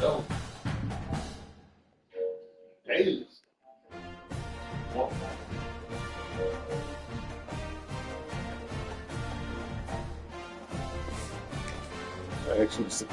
Go. Daily. Excellent.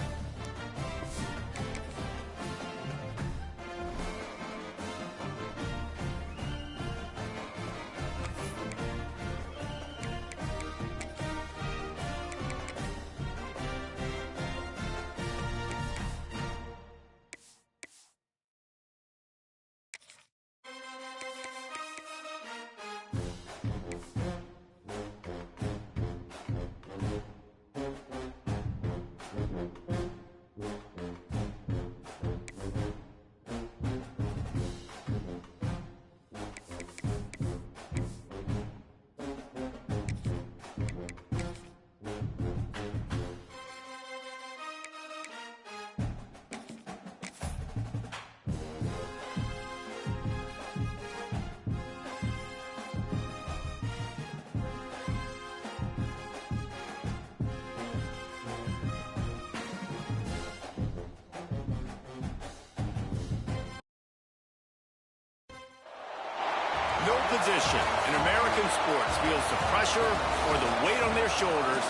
No position in American sports feels the pressure or the weight on their shoulders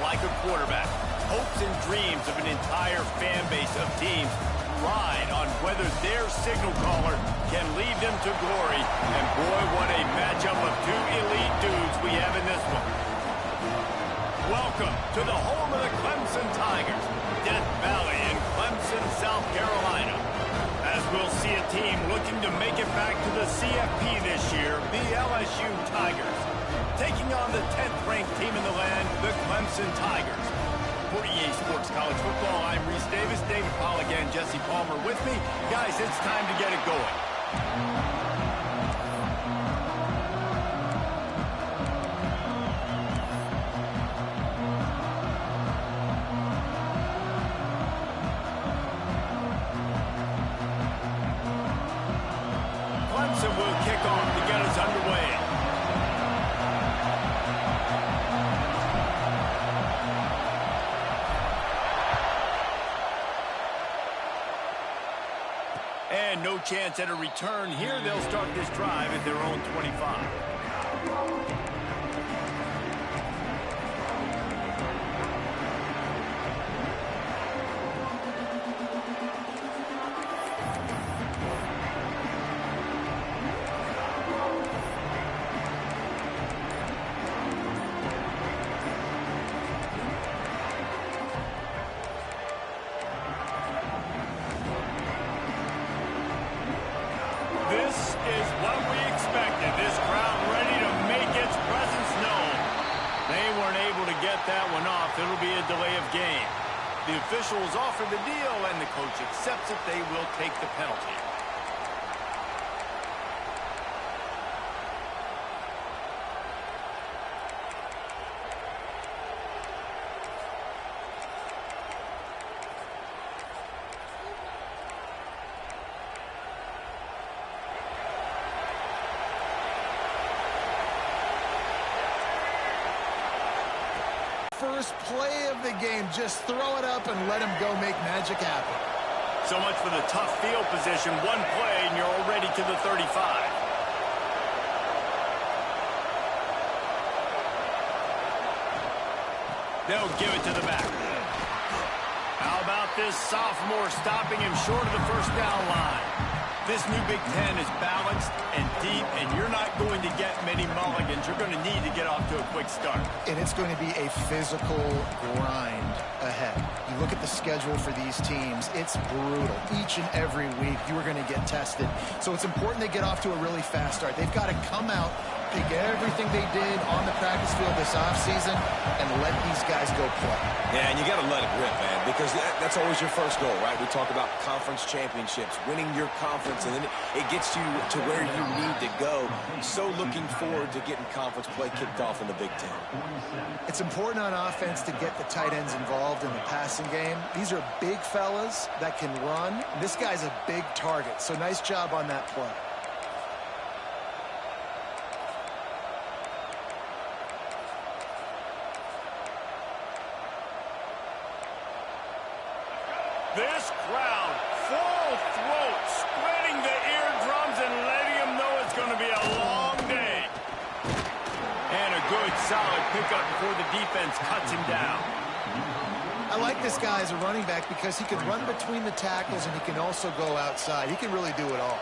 like a quarterback. Hopes and dreams of an entire fan base of teams ride on whether their signal caller can lead them to glory. And boy, what a matchup of two elite dudes we have in this one. Welcome to the home of the Clemson Tigers, Death Valley in Clemson, South Carolina. As we'll see a team looking to make it back to the CFP this year, the LSU Tigers. Taking on the 10th-ranked team in the land, the Clemson Tigers. For EA Sports College Football, I'm Reese Davis, David Pollack, and Jesse Palmer with me. Guys, it's time to get it going. Clemson will kick off to get us underway. And no chance at a return here. They'll start this drive at their own 25. This is what we expected. This crowd ready to make its presence known. They weren't able to get that one off. It'll be a delay of game. The officials offer the deal, and the coach accepts it. They will take the penalty. First play of the game, just throw it up and let him go make magic happen. So much for the tough field position. One play and you're already to the 35. They'll give it to the back. How about this sophomore stopping him short of the first down line? This new Big Ten is balanced and deep, and you're not going to get many mulligans. You're going to need to get off to a quick start. And it's going to be a physical grind ahead. You look at the schedule for these teams, it's brutal. Each and every week, you are going to get tested. So it's important they get off to a really fast start. They've got to come out, take everything they did on the practice field this offseason, and let these guys go play. Yeah, and you got to let it rip, man, because that's always your first goal, right? We talk about conference championships, winning your conference, and then it gets you to where you need to go. So looking forward to getting conference play kicked off in the Big Ten. It's important on offense to get the tight ends involved in the passing game. These are big fellas that can run. This guy's a big target, so nice job on that play. This crowd, full throat, splitting the eardrums and letting them know it's going to be a long day. And a good, solid pickup before the defense cuts him down. I like this guy as a running back because he can run between the tackles and he can also go outside. He can really do it all.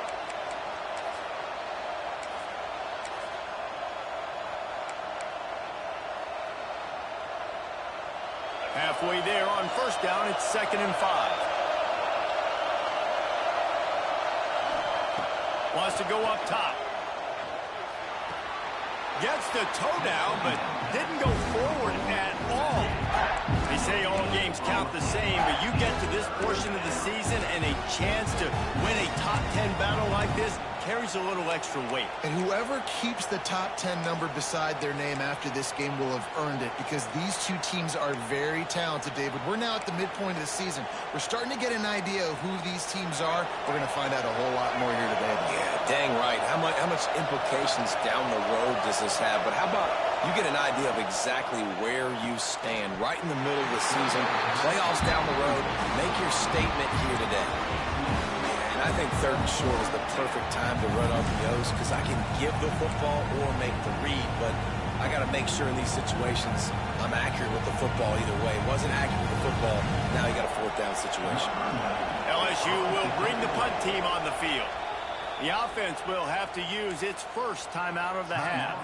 Halfway there on first down, it's 2nd and 5. Wants to go up top. Gets the toe down, but didn't go forward at all. They say all games count the same, but you get to this portion of the season and a chance to win a top 10 battle like this carries a little extra weight. And whoever keeps the top 10 number beside their name after this game will have earned it, because these two teams are very talented, David. We're now at the midpoint of the season. We're starting to get an idea of who these teams are. We're going to find out a whole lot more here today. Yeah, dang right. How much implications down the road does this have? But how about you get an idea of exactly where you stand right in the middle of the season, playoffs down the road, make your statement here today. And I think 3rd and short is the perfect time to run RPOs because I can give the football or make the read, but I got to make sure in these situations I'm accurate with the football either way. Wasn't accurate with the football, now you got a 4th down situation. LSU will bring the punt team on the field. The offense will have to use its first timeout of the half.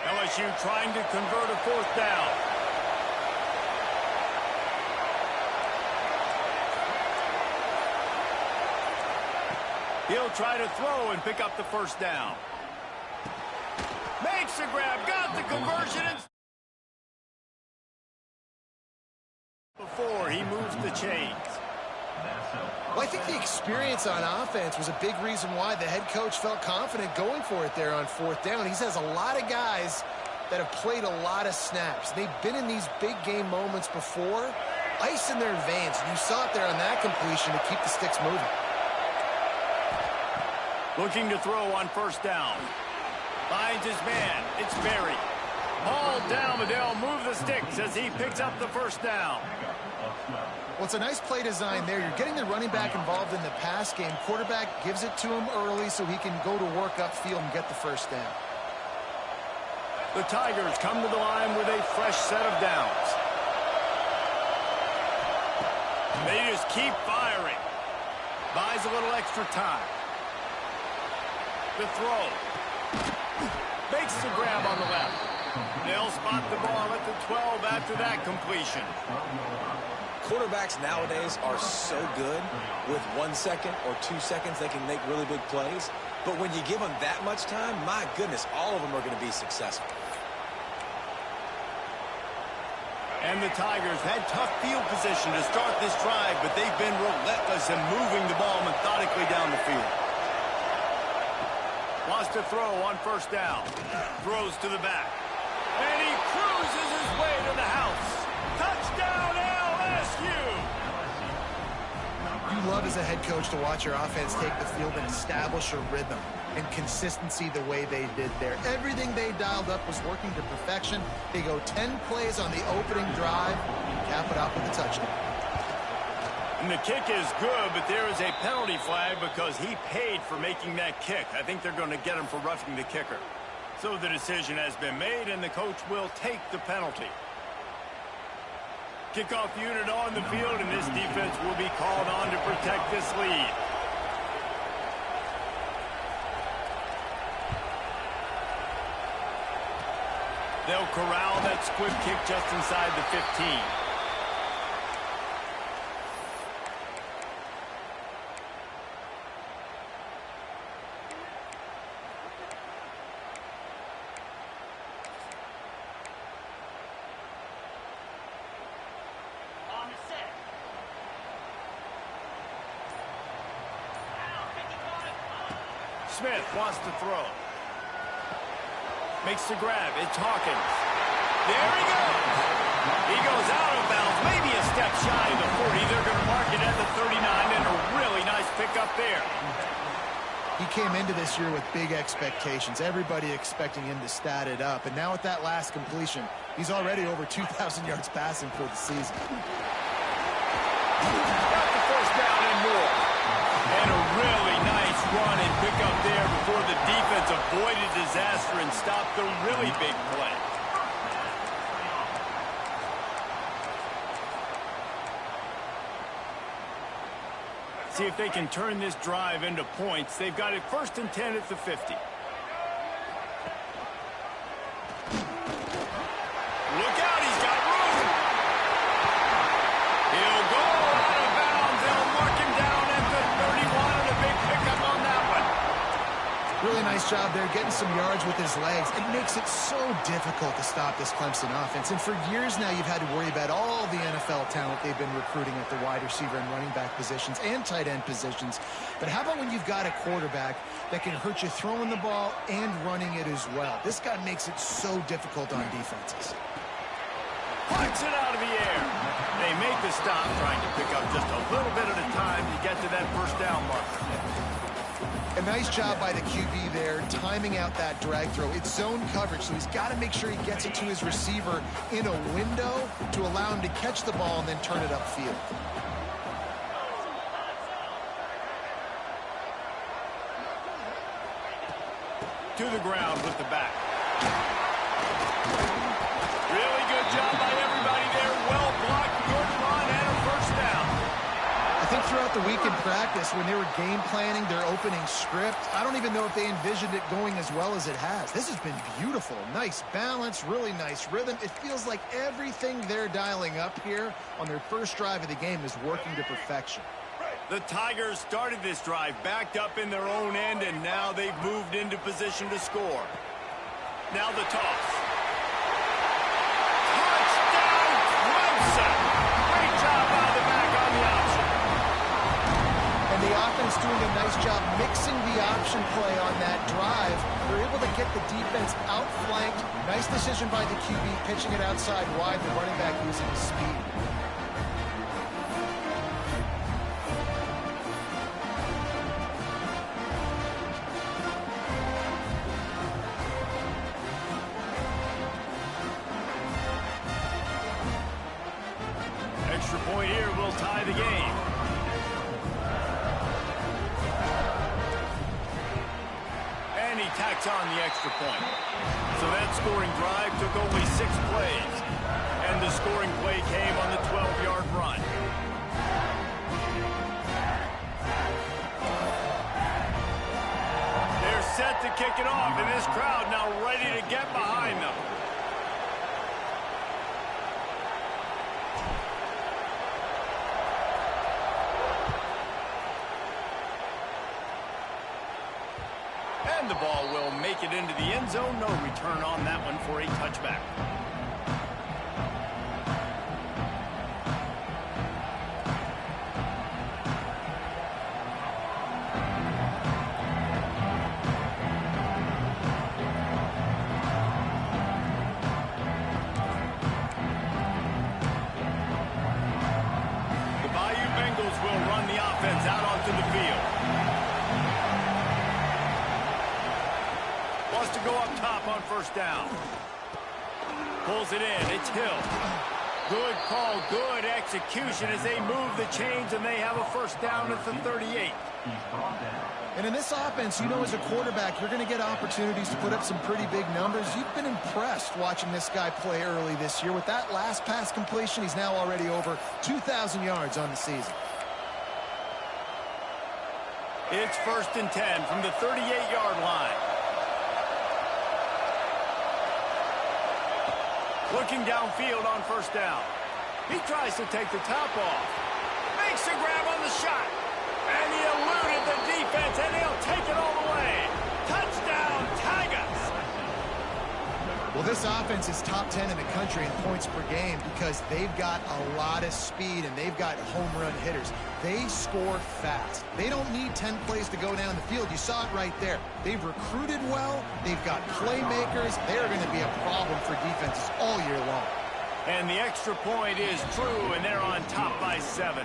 LSU trying to convert a 4th down. He'll try to throw and pick up the 1st down. Makes the grab, got the conversion. Before he moves the chains. Well, I think the experience on offense was a big reason why the head coach felt confident going for it there on 4th down. He has a lot of guys that have played a lot of snaps. They've been in these big game moments before. Ice in their veins. You saw it there on that completion to keep the sticks moving. Looking to throw on 1st down. Finds his man. It's Berry. Ball down, but they'll move the sticks as he picks up the 1st down. Well, it's a nice play design there. You're getting the running back involved in the pass game. Quarterback gives it to him early so he can go to work upfield and get the 1st down. The Tigers come to the line with a fresh set of downs. They just keep firing. Buys a little extra time. The throw. Makes the grab on the left. They'll spot the ball at the 12 after that completion. Quarterbacks nowadays are so good. With 1 second or 2 seconds, they can make really big plays. But when you give them that much time, my goodness, all of them are going to be successful. And the Tigers had tough field position to start this drive, but they've been relentless in moving the ball methodically down the field. Wants to throw on 1st down. Throws to the back. And he cruises his way to the house. Touchdown, LSU! You love as a head coach to watch your offense take the field and establish a rhythm and consistency the way they did there. Everything they dialed up was working to perfection. They go 10 plays on the opening drive and cap it off with a touchdown. And the kick is good, but there is a penalty flag because he paid for making that kick. I think they're going to get him for roughing the kicker. So the decision has been made, and the coach will take the penalty. Kickoff unit on the field, and this defense will be called on to protect this lead. They'll corral that squib kick just inside the 15. Smith wants to throw. Makes the grab. It's Hawkins. There he goes. He goes out of bounds, maybe a step shy of the 40. They're going to mark it at the 39, and a really nice pickup there. He came into this year with big expectations. Everybody expecting him to stat it up. And now with that last completion, he's already over 2,000 yards passing for the season. Got the first down and more. And a really nice run and pickup there before the defense avoided disaster and stopped the really big play. See if they can turn this drive into points. They've got it 1st and 10 at the 50. Look out, he's got room. He'll go out of bounds. They'll mark him down at the 31, and a big pickup on that one. Really nice job there getting some yards with his legs. It makes it so difficult to stop this Clemson offense. And for years now, you've had to worry about all the NFL talent they've been recruiting at the wide receiver and running back positions and tight end positions. But how about when you've got a quarterback that can hurt you throwing the ball and running it as well? This guy makes it so difficult on defenses. Pucks it out of the air. They make the stop, trying to pick up just a little bit at a time to get to that first down marker. A nice job by the QB there, timing out that drag throw. It's zone coverage, so he's got to make sure he gets it to his receiver in a window to allow him to catch the ball and then turn it upfield. To the ground with the back. Really good job by everybody there. Well blocked, good run, and a first down. I think throughout the week in practice, when they were game planning their opening script, I don't even know if they envisioned it going as well as it has. This has been beautiful. Nice balance, really nice rhythm. It feels like everything they're dialing up here on their first drive of the game is working to perfection. The Tigers started this drive backed up in their own end, and now they've moved into position to score. Now the toss. Touchdown, Clemson! Great job by the back on the option. And the offense doing a nice job mixing the option play on that drive. They're able to get the defense outflanked. Nice decision by the QB, pitching it outside wide, the running back using his speed. Extra point here will tie the game. And he tacks on the extra point. So that scoring drive took only 6 plays. And the scoring play came on the 12-yard run. They're set to kick it off, and this crowd now ready to get behind them. And the ball will make it into the end zone. No return on that one for a touchback. The Bayou Bengals will run the offense out onto the field. Wants to go up top on first down. Pulls it in. It's Hill. Good call, good execution as they move the chains, and they have a first down at the 38. And in this offense, you know, as a quarterback, you're going to get opportunities to put up some pretty big numbers. You've been impressed watching this guy play early this year. With that last pass completion, he's now already over 2,000 yards on the season. It's 1st and 10 from the 38-yard line. Looking downfield on first down. He tries to take the top off. Makes a grab on the shot. And he eluded the defense, and he'll take it all the way. Touchdown, Tigers! Well, this offense is top 10 in the country in points per game because they've got a lot of speed and they've got home run hitters. They score fast. They don't need 10 plays to go down the field. You saw it right there. They've recruited well. They've got playmakers. They're going to be a problem for defenses all year long. And the extra point is true, and they're on top by 7.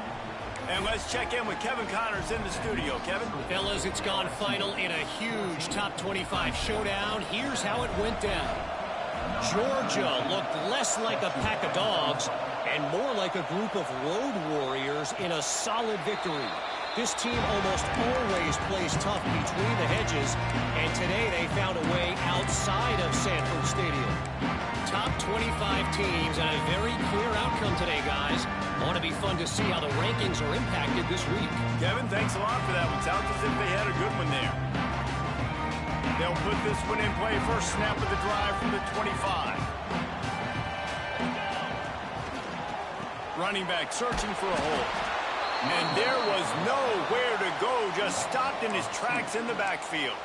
And let's check in with Kevin Connors in the studio. Kevin? Fellas, it's gone final in a huge top 25 showdown. Here's how it went down. Georgia looked less like a pack of dogs and more like a group of road warriors in a solid victory. This team almost always plays tough between the hedges, and today they found a way outside of Sanford Stadium. Top 25 teams and a very clear outcome today, guys. Ought to be fun to see how the rankings are impacted this week. Kevin, thanks a lot for that one. Sounds as if they had a good one there. They'll put this one in play. First snap of the drive from the 25. Running back searching for a hole. And there was nowhere to go. Just stopped in his tracks in the backfield.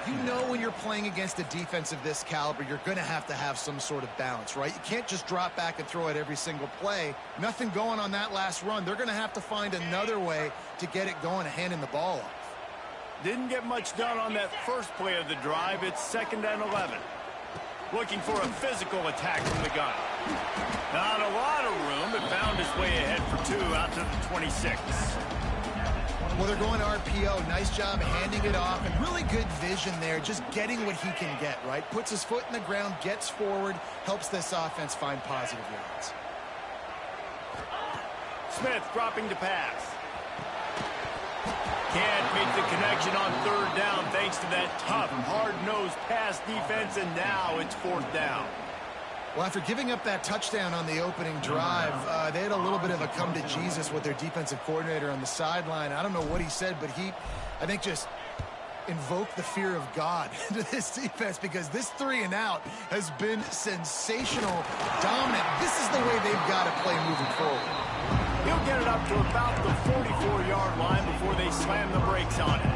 You know when you're playing against a defense of this caliber, you're going to have some sort of balance, right? You can't just drop back and throw it every single play. Nothing going on that last run. They're going to have to find another way to get it going and handing the ball off. Didn't get much done on that first play of the drive. It's 2nd and 11. Looking for a physical attack from the gun. Not a lot of room, but found his way ahead for 2 out to the 26. Well, they're going to RPO. Nice job handing it off, and really good vision there, just getting what he can get, right? Puts his foot in the ground, gets forward, helps this offense find positive yards. Smith dropping to pass. Can't make the connection on 3rd down thanks to that tough, hard-nosed pass defense, and now it's 4th down. Well, after giving up that touchdown on the opening drive, they had a little bit of a come-to-Jesus with their defensive coordinator on the sideline. I don't know what he said, but he, I think, just invoked the fear of God into this defense because this 3-and-out has been sensational, dominant. This is the way they've got to play moving forward. He'll get it up to about the 44-yard line before they slam the brakes on it.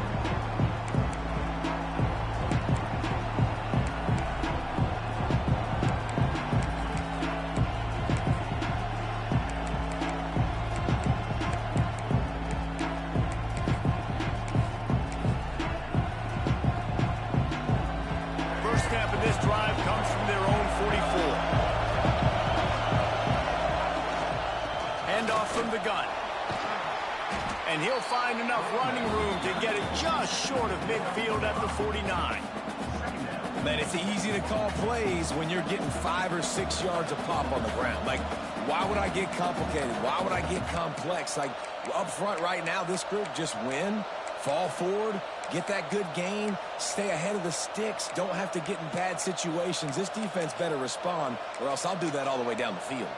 First snap of this drive comes from their own 44. Handoff from the gun. And he'll find enough running room to get it just short of midfield at the 49. Man, it's easy to call plays when you're getting 5 or 6 yards a pop on the ground. Like, why would I get complicated? Why would I get complex? Like, up front right now, this group just win, fall forward, get that good gain, stay ahead of the sticks, don't have to get in bad situations. This defense better respond, or else I'll do that all the way down the field.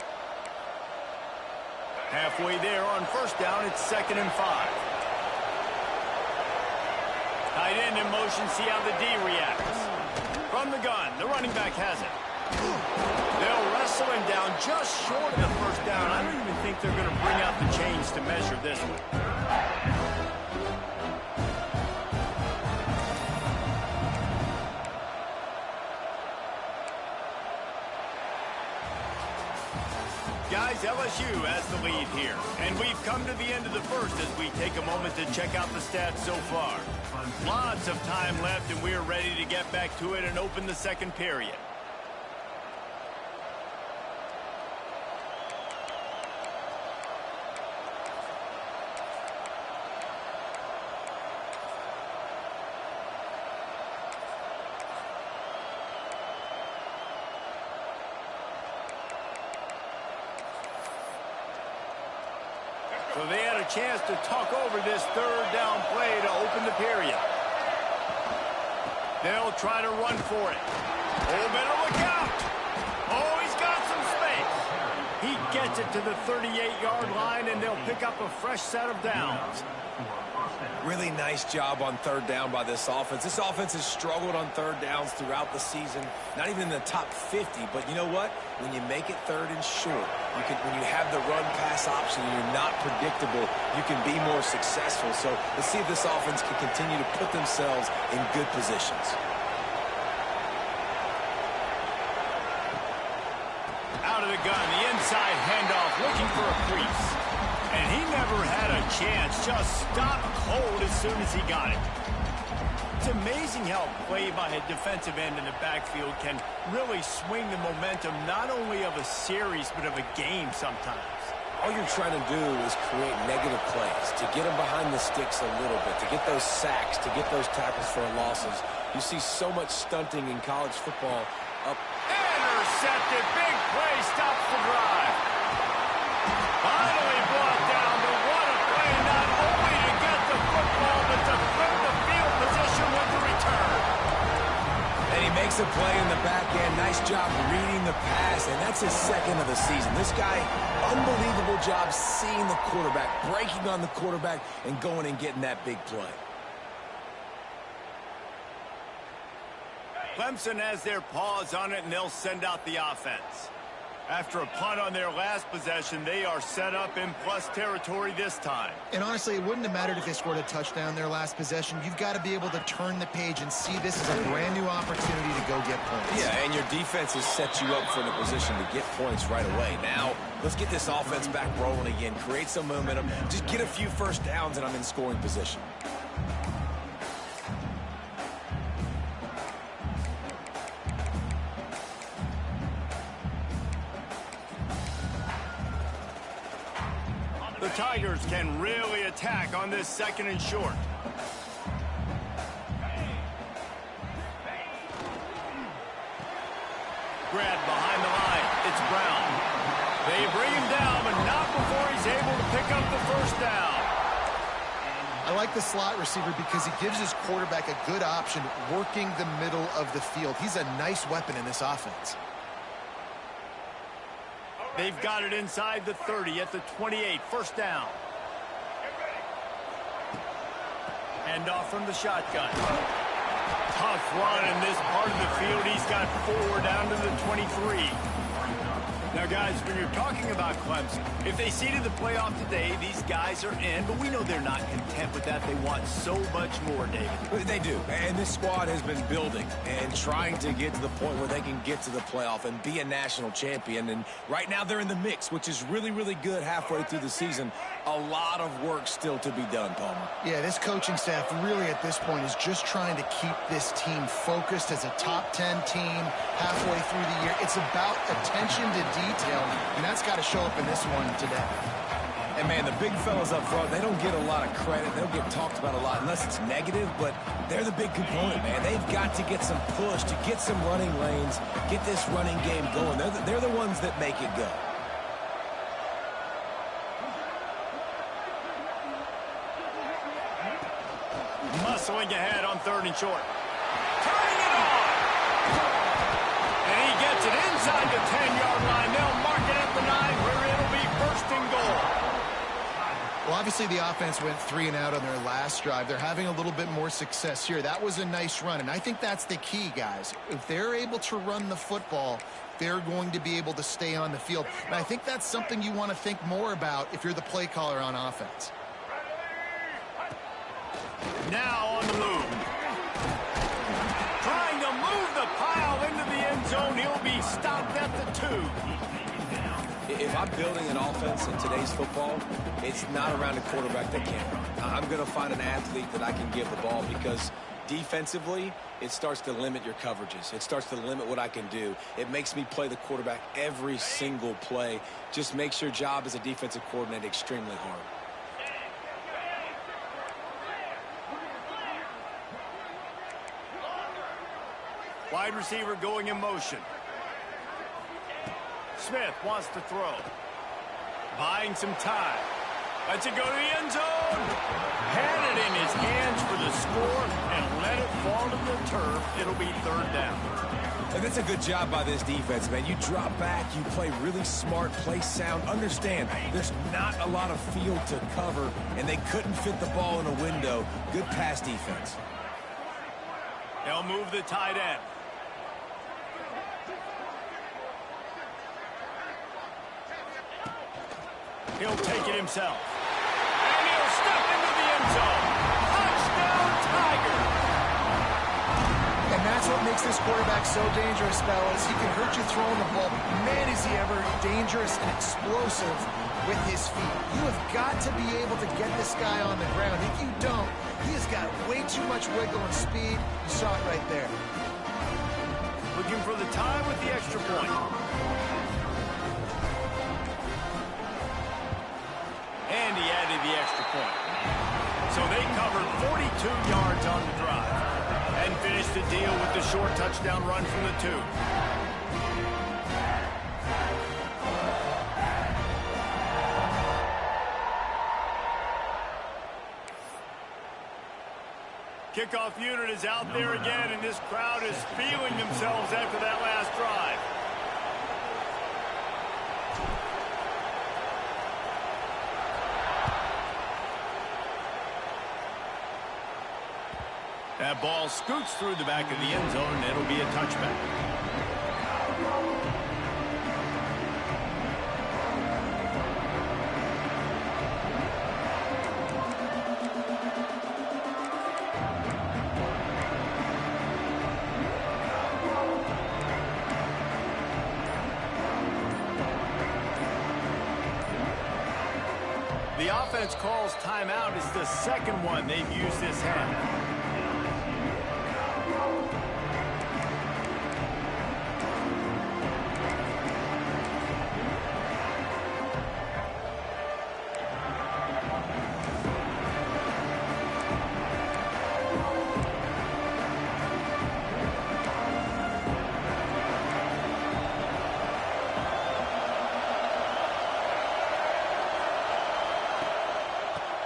Halfway there on 1st down, it's 2nd and 5. Tight end in motion, see how the D reacts. From the gun, the running back has it. They'll wrestle him down just short of the 1st down. I don't even think they're going to bring out the chains to measure this one. Guys, LSU has the lead here. And we've come to the end of the first as we take a moment to check out the stats so far. Lots of time left, and we're ready to get back to it and open the 2nd period. So they had a chance to talk over this 3rd down play to open the period. They'll try to run for it. Oh, better look out. Oh, he's got some space. He gets it to the 38-yard line, and they'll pick up a fresh set of downs. Really nice job on 3rd down by this offense. This offense has struggled on 3rd downs throughout the season. Not even in the top 50, but you know what? When you make it 3rd and short, when you have the run-pass option and you're not predictable, you can be more successful. So let's see if this offense can continue to put themselves in good positions. out of the gun, the inside handoff, looking for a crease. And he never had a chance, just stopped cold as soon as he got it. It's amazing how play by a defensive end in the backfield can really swing the momentum not only of a series but of a game sometimes. All you're trying to do is create negative plays, to get them behind the sticks a little bit, to get those sacks, to get those tackles for losses. You see so much stunting in college football. Intercepted, big play, stops the drive. Finally brought down, but what a play, not only to get the football, but to flip the field position with the return. And he makes a play in the back end. Nice job reading the pass, and that's his second of the season. This guy, unbelievable job seeing the quarterback, breaking on the quarterback, and going and getting that big play. Clemson has their paws on it, and they'll send out the offense. After a punt on their last possession, they are set up in plus territory this time. And honestly, it wouldn't have mattered if they scored a touchdown their last possession. You've got to be able to turn the page and see this as a brand new opportunity to go get points. Yeah, and your defense has set you up for the position to get points right away. Now, let's get this offense back rolling again, create some momentum, just get a few first downs, and I'm in scoring position. The Tigers can really attack on this second and short. Grabbed behind the line. It's Brown. They bring him down, but not before he's able to pick up the first down. I like the slot receiver because he gives his quarterback a good option working the middle of the field. He's a nice weapon in this offense. They've got it inside the 30 at the 28. First down. Hand off from the shotgun. Tough run in this part of the field. He's got 4 down to the 23. Now, guys, when you're talking about Clemson, if they seeded the playoff today, these guys are in, but we know they're not content with that. They want so much more, David. They do, and this squad has been building and trying to get to the point where they can get to the playoff and be a national champion, and right now they're in the mix, which is really, really good halfway through the season. A lot of work still to be done, Palmer. Yeah, this coaching staff really at this point is just trying to keep this team focused as a top 10 team halfway through the year. It's about attention to detail, and that's got to show up in this one today. And, man, the big fellas up front, they don't get a lot of credit. They don't get talked about a lot unless it's negative, but they're the big component, man. They've got to get some push, to get some running lanes, get this running game going. They're the ones that make it go. Muscling ahead on 3rd and short. Turning it on! And he gets it inside the 10-yard line. They'll mark it at the 9 where it'll be 1st and goal. Well, obviously the offense went 3 and out on their last drive. They're having a little bit more success here. That was a nice run, and I think that's the key, guys. If they're able to run the football, they're going to be able to stay on the field. And I think that's something you want to think more about if you're the play caller on offense. Now on the move. Trying to move the pile into the end zone. He'll be stopped at the 2. If I'm building an offense in today's football, it's not around a quarterback that can't run. I'm going to find an athlete that I can give the ball because defensively, it starts to limit your coverages. It starts to limit what I can do. It makes me play the quarterback every single play. Just makes your job as a defensive coordinator extremely hard. Wide receiver going in motion. Smith wants to throw. Buying some time. Lets it go to the end zone. Had it in his hands for the score and let it fall to the turf. It'll be 3rd down. And that's a good job by this defense, man. You drop back, you play really smart, play sound. Understand, there's not a lot of field to cover, and they couldn't fit the ball in a window. Good pass defense. They'll move the tight end. He'll take it himself. And he'll step into the end zone. Touchdown, Tigers! And that's what makes this quarterback so dangerous, fellas. He can hurt you throwing the ball. Man, is he ever dangerous and explosive with his feet. You have got to be able to get this guy on the ground. If you don't, he has got way too much wiggle and speed. You saw it right there. Looking for the tie with the extra point. And he added the extra point. So they covered 42 yards on the drive and finished the deal with the short touchdown run from the 2. Kickoff unit is out there again, and this crowd is feeling themselves after that last drive. That ball scoots through the back of the end zone, and it'll be a touchback. The offense calls timeout. It's the second one they've used this half.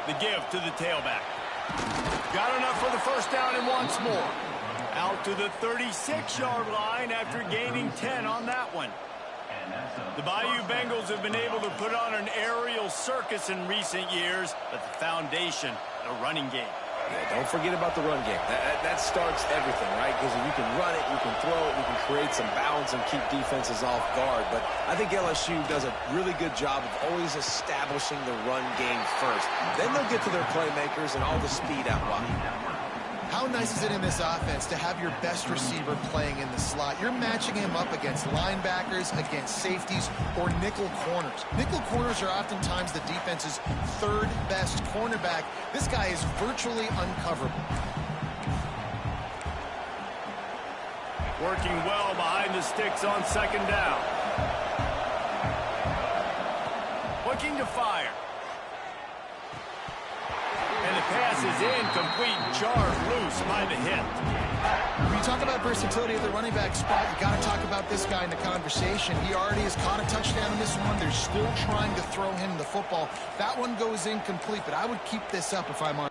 The give to the tailback. Got enough for the first down and once more. Out to the 36-yard line after gaining 10 on that one. The Bayou Bengals have been able to put on an aerial circus in recent years, but the foundation, the running game. Yeah, don't forget about the run game. That starts everything, right? Because if you can run it, you can throw it, you can create some balance and keep defenses off guard. But I think LSU does a really good job of always establishing the run game first. Then they'll get to their playmakers and all the speed out wide. How nice is it in this offense to have your best receiver playing in the slot? You're matching him up against linebackers, against safeties, or nickel corners. Nickel corners are oftentimes the defense's third best cornerback. This guy is virtually uncoverable. Working well behind the sticks on second down. Looking to fire. And the pass is incomplete, jarred loose by the hit. When you talk about versatility at the running back spot, you got to talk about this guy in the conversation. He already has caught a touchdown in this one. They're still trying to throw him the football. That one goes incomplete, but I would keep this up if I'm on.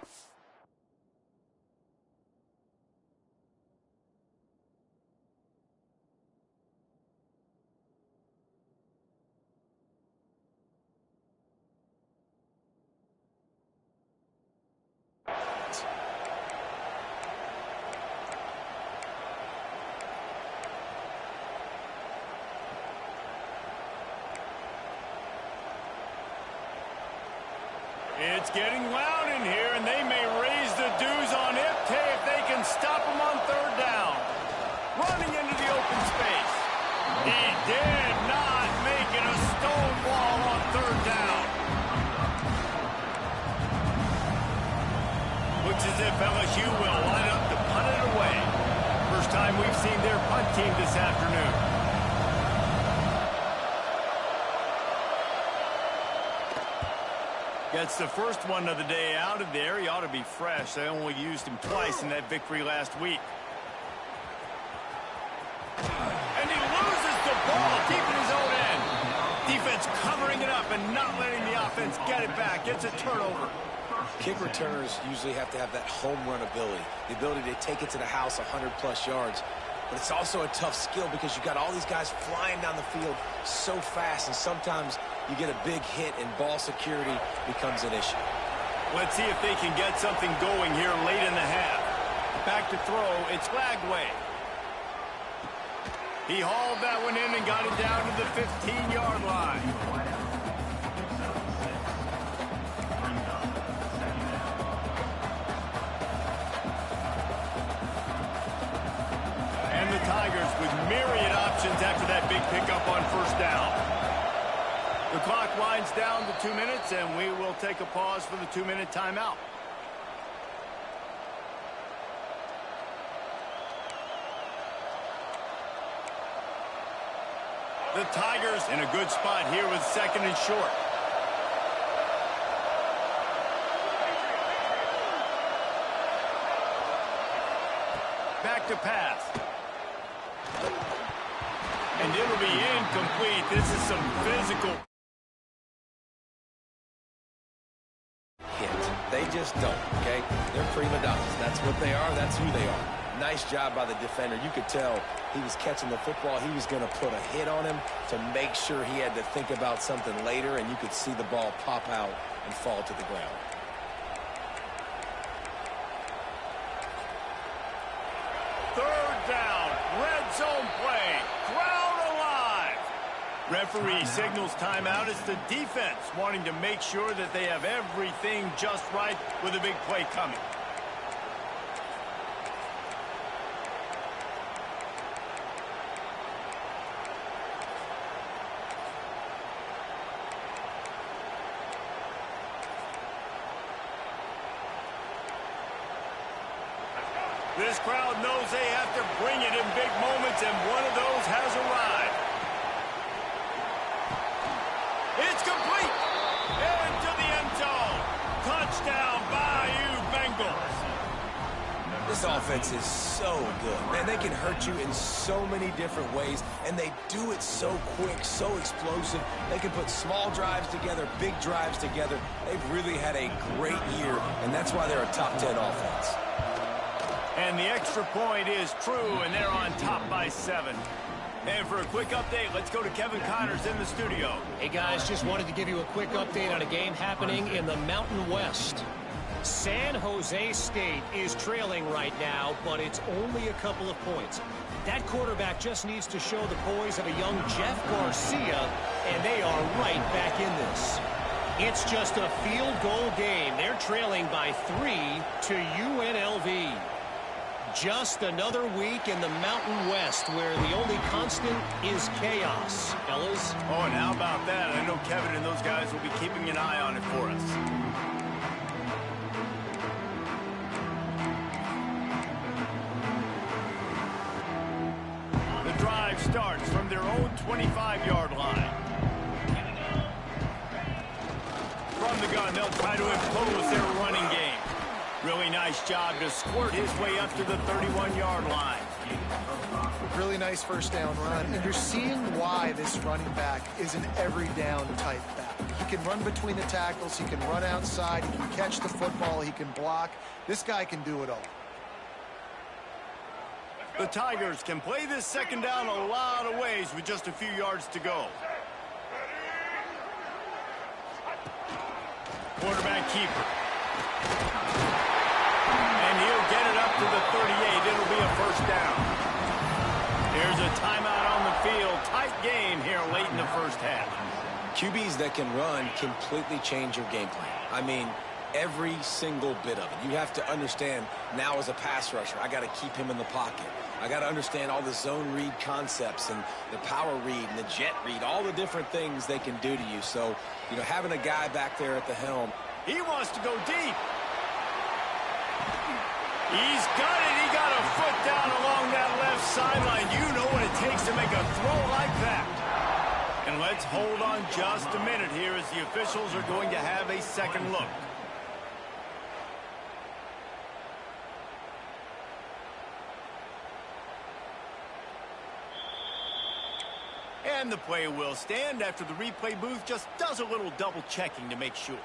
It's getting loud in here, and they may raise the dues on Ipte if they can stop him on third down. Running into the open space. He did not make it a stone wall on third down. Looks as if LSU will line up to punt it away. First time we've seen their punt team this afternoon. Gets the first one of the day out of there. He ought to be fresh. They only used him twice in that victory last week. And he loses the ball deep in his own end. Defense covering it up and not letting the offense get it back. Gets a turnover. Kick returners usually have to have that home run ability, the ability to take it to the house 100-plus yards. But it's also a tough skill because you've got all these guys flying down the field so fast, and sometimes you get a big hit and ball security becomes an issue. Let's see if they can get something going here late in the half. Back to throw. It's Lagway. He hauled that one in and got it down to the 15-yard line. Tigers with myriad options after that big pickup on first down. The clock winds down to 2 minutes, and we will take a pause for the 2-minute timeout. The Tigers in a good spot here with 2nd and short. Back to pass. And it'll be incomplete. This is some physical. Hit. They just don't, okay? They're prima donnas. That's what they are. That's who they are. Nice job by the defender. You could tell he was catching the football. He was going to put a hit on him to make sure he had to think about something later, and you could see the ball pop out and fall to the ground. Third down. Red zone play. Crowd alive. Referee signals timeout. It's the defense wanting to make sure that they have everything just right with a big play coming. This crowd knows they have to bring it in big moments, and one of those has arrived. It's complete. Into the end zone. Touchdown, Bayou Bengals. This offense is so good. Man, they can hurt you in so many different ways, and they do it so quick, so explosive. They can put small drives together, big drives together. They've really had a great year, and that's why they're a top 10 offense. And the extra point is true, and they're on top by 7. And for a quick update, let's go to Kevin Connors in the studio. Hey, guys, just wanted to give you a quick update on a game happening in the Mountain West. San Jose State is trailing right now, but it's only a couple of points. That quarterback just needs to show the poise of a young Jeff Garcia, and they are right back in this. It's just a field goal game. They're trailing by 3 to UNLV. Just another week in the Mountain West where the only constant is chaos, fellas. Oh, and how about that? I know Kevin and those guys will be keeping an eye on it for us. The drive starts from their own 25-yard line. From the gun, they'll try to impose their running game. Really nice job to squirt his way up to the 31-yard line. Really nice first down run, and you're seeing why this running back is an every down type back. He can run between the tackles, he can run outside, he can catch the football, he can block. This guy can do it all. The Tigers can play this second down a lot of ways with just a few yards to go. Quarterback keeper. And he'll get it up to the 38. It'll be a first down. There's a timeout on the field. Tight game here late in the first half. QBs that can run completely change your game plan. I mean, every single bit of it. You have to understand now as a pass rusher, I got to keep him in the pocket. I got to understand all the zone read concepts and the power read and the jet read, all the different things they can do to you. So, you know, having a guy back there at the helm. He wants to go deep. He's got it. He got a foot down along that left sideline. You know what it takes to make a throw like that. And let's hold on just a minute here as the officials are going to have a second look. And the play will stand after the replay booth just does a little double checking to make sure.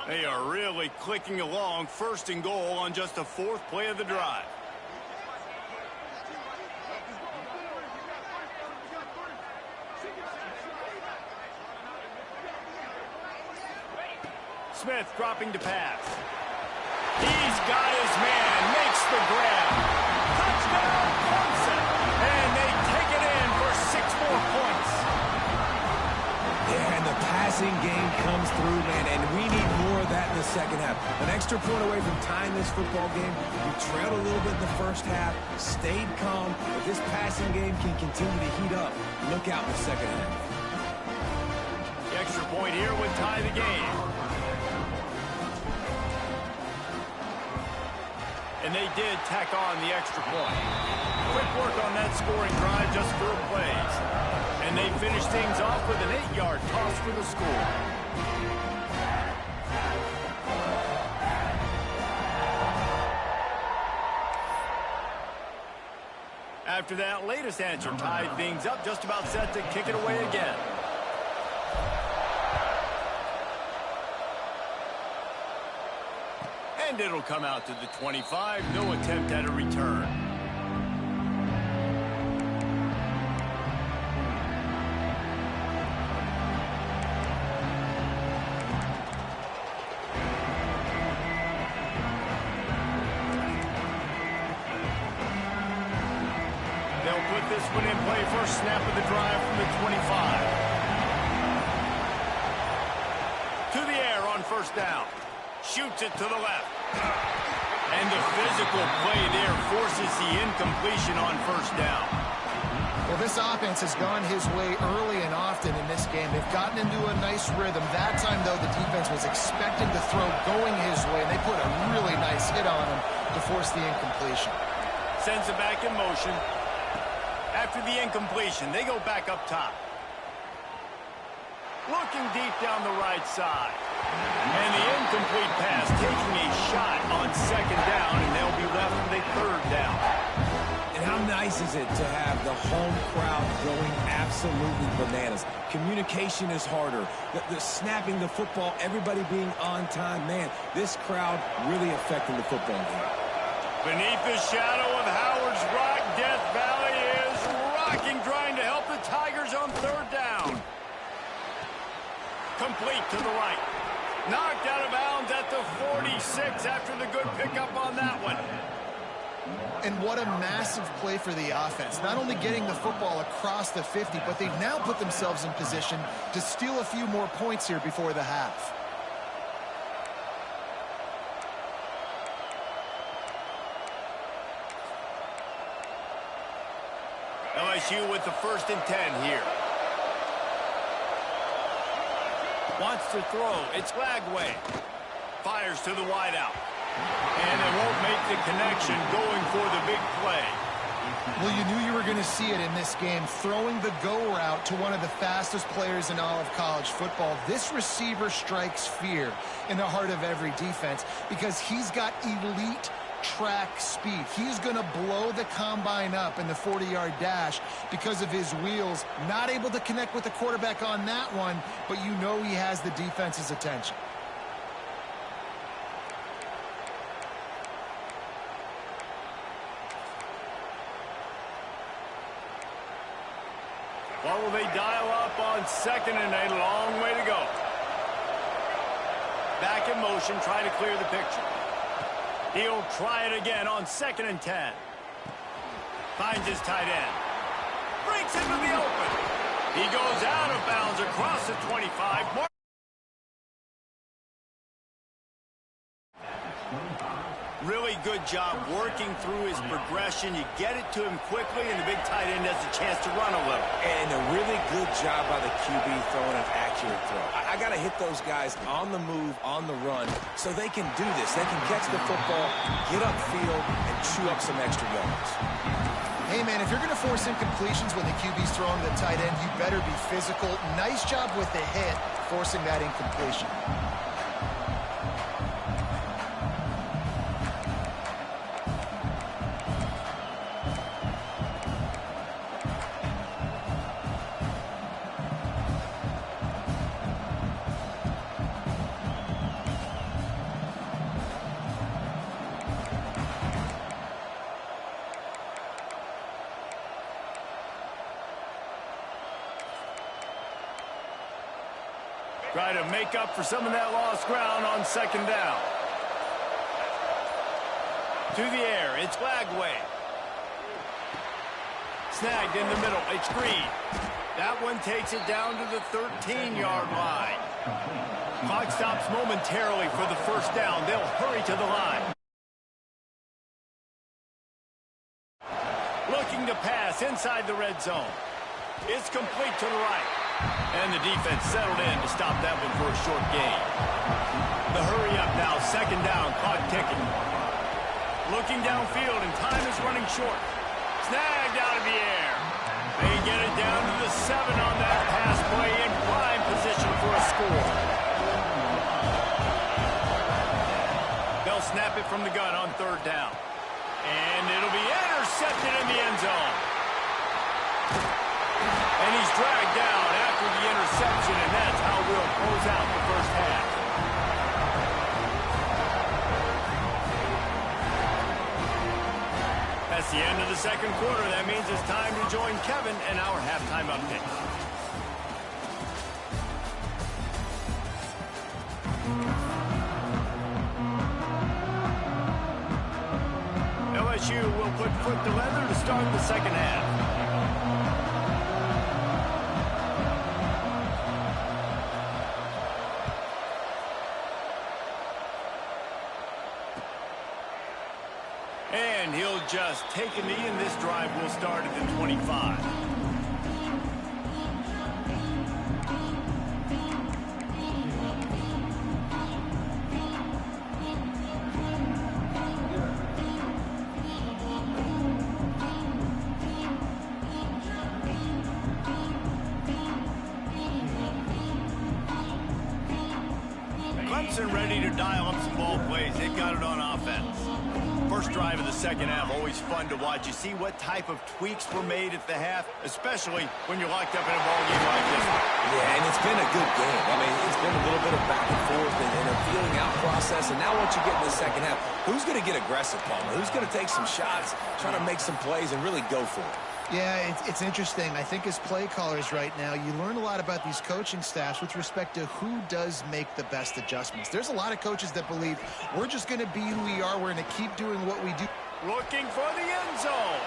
They are really clicking along. First and goal on just the fourth play of the drive. Smith dropping to pass. He's got his man. Makes the grab. Touchdown, Clemson. And they take it in for 6 more points. Yeah, and the passing game comes through, man, and we need more of that in the second half. An extra point away from tying this football game. You trailed a little bit in the first half, stayed calm. If this passing game can continue to heat up, look out in the second half. The extra point here would tie the game. And they did tack on the extra point. Quick work on that scoring drive, just 4 plays. And they finished things off with an 8-yard toss for the score. After that latest answer tied things up, just about set to kick it away again. And it'll come out to the 25. No attempt at a return. They'll put this one in play. First snap of the drive from the 25. To the air on first down. Shoots it to the left. And the physical play there forces the incompletion on first down. Well, this offense has gone his way early and often in this game. They've gotten into a nice rhythm. That time, though, the defense was expecting to throw going his way, and they put a really nice hit on him to force the incompletion. Sends it back in motion. After the incompletion, they go back up top. Looking deep down the right side. And the incomplete pass taking a shot on second down, and they'll be left with a third down. And how nice is it to have the home crowd going absolutely bananas? Communication is harder. The snapping the football, everybody being on time. Man, this crowd really affecting the football game. Beneath the shadow of Howard's Rock, Death Valley is rocking, trying to help the Tigers on third down. Complete to the right. Knocked out of bounds at the 46 after the good pickup on that one. And what a massive play for the offense. Not only getting the football across the 50, but they've now put themselves in position to steal a few more points here before the half. LSU with the 1st and 10 here. Wants to throw. It's Lagway. Fires to the wideout. And it won't make the connection, going for the big play. Well, you knew you were going to see it in this game, throwing the go route to one of the fastest players in all of college football. This receiver strikes fear in the heart of every defense because he's got elite track speed. He's going to blow the combine up in the 40-yard dash because of his wheels. Not able to connect with the quarterback on that one, but you know he has the defense's attention. What will they dial up on 2nd and 8? A long way to go. Back in motion, trying to clear the picture. He'll try it again on 2nd and 10. Finds his tight end. Breaks into the open. He goes out of bounds across the 25. Really good job working through his progression. You get it to him quickly, and the big tight end has a chance to run a little. And a really good job by the QB throwing an accurate throw. I got to hit those guys on the move, on the run, so they can do this. They can catch the football, get upfield, and chew up some extra yards. Hey, man, if you're going to force incompletions when the QB's throwing to the tight end, you better be physical. Nice job with the hit, forcing that incompletion. Try to make up for some of that lost ground on 2nd down. To the air, it's Lagway. Snagged in the middle, it's Green. That one takes it down to the 13-yard line. Clock stops momentarily for the first down. They'll hurry to the line. Looking to pass inside the red zone. It's complete to the right. And the defense settled in to stop that one for a short gain. The hurry up now, second down, clock ticking. Looking downfield, and time is running short. Snagged out of the air. They get it down to the 7 on that pass play, in prime position for a score. They'll snap it from the gun on third down. And it'll be intercepted in the end zone. And he's dragged down after the interception, and that's how we'll close out the first half. That's the end of the second quarter. That means it's time to join Kevin and our halftime update. LSU will put foot to leather to start the second half. And he'll just take a knee, and this drive will start at the 25. Clemson ready to dial up some ball plays. They've got it on offense. First drive of the second half, always fun to watch. You see what type of tweaks were made at the half, especially when you're locked up in a ball game like this one. Yeah, and it's been a good game. I mean, it's been a little bit of back and forth and a feeling out process. And now once you get in the second half, who's going to get aggressive, Palmer? Who's going to take some shots, try to make some plays, and really go for it? Yeah, it's interesting. I think as play callers right now, you learn a lot about these coaching staffs with respect to who does make the best adjustments. There's a lot of coaches that believe we're just going to be who we are. We're going to keep doing what we do. Looking for the end zone.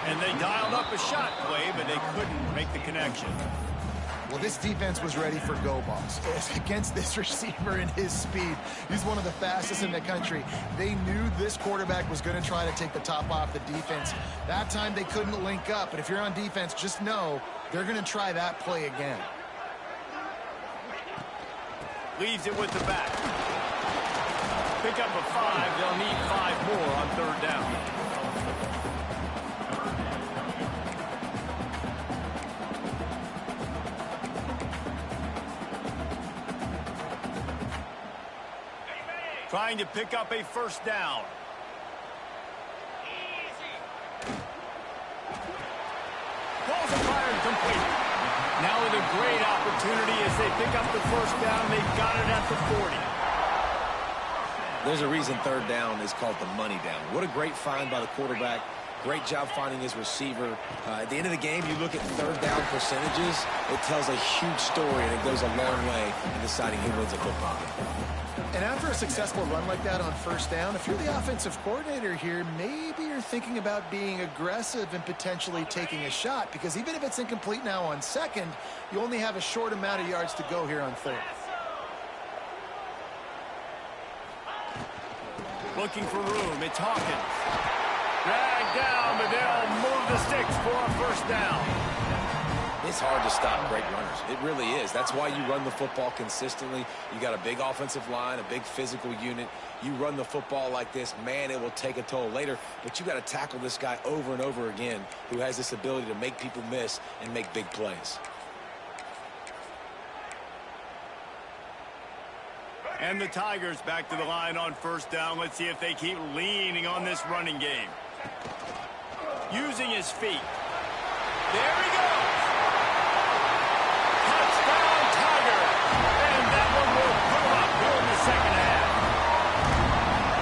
And they dialed up a shot play, but they couldn't make the connection. Well, this defense was ready for go balls. Against this receiver and his speed, he's one of the fastest in the country. They knew this quarterback was going to try to take the top off the defense. That time they couldn't link up, but if you're on defense, just know they're going to try that play again. Leaves it with the back. Pick up a 5. They'll need 5 more on third down. Trying to pick up a first down. Balls are fired complete. Now with a great opportunity as they pick up the first down. They've got it at the 40. There's a reason third down is called the money down. What a great find by the quarterback. Great job finding his receiver. At the end of the game, you look at third down percentages. It tells a huge story, and it goes a long way in deciding who wins a football game. And after a successful run like that on first down, if you're the offensive coordinator here, maybe you're thinking about being aggressive and potentially taking a shot, because even if it's incomplete now on second, you only have a short amount of yards to go here on third. Looking for room. It's Hawkins. Dragged down, but they'll move the sticks for a first down. It's hard to stop great runners. It really is. That's why you run the football consistently. You got a big offensive line, a big physical unit. You run the football like this, man, it will take a toll later. But you got to tackle this guy over and over again who has this ability to make people miss and make big plays. And the Tigers back to the line on first down. Let's see if they keep leaning on this running game. Using his feet. There he goes. Touchdown, Tigers. And that one will come up here in the second half.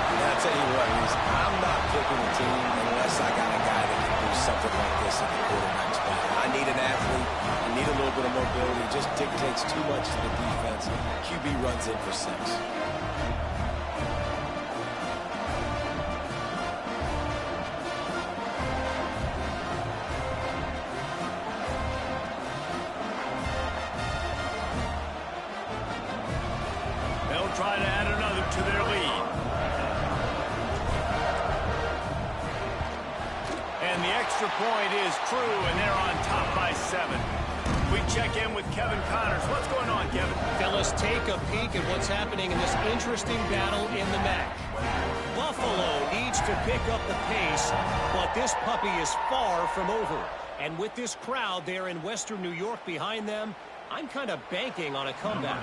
And I'll tell you what, I'm not picking a team unless I got a guy that can do something like this at the quarterback spot. I need an athlete. I need a little bit of mobility. It just dictates too much to the defense. QB runs in for 6. And the extra point is true, and they're on top by 7. We check in with Kevin Connors. What's going on, Kevin? Fellas, take a peek at what's happening in this interesting battle in the MAC. Buffalo needs to pick up the pace, but this puppy is far from over. And with this crowd there in Western New York behind them, I'm kind of banking on a comeback.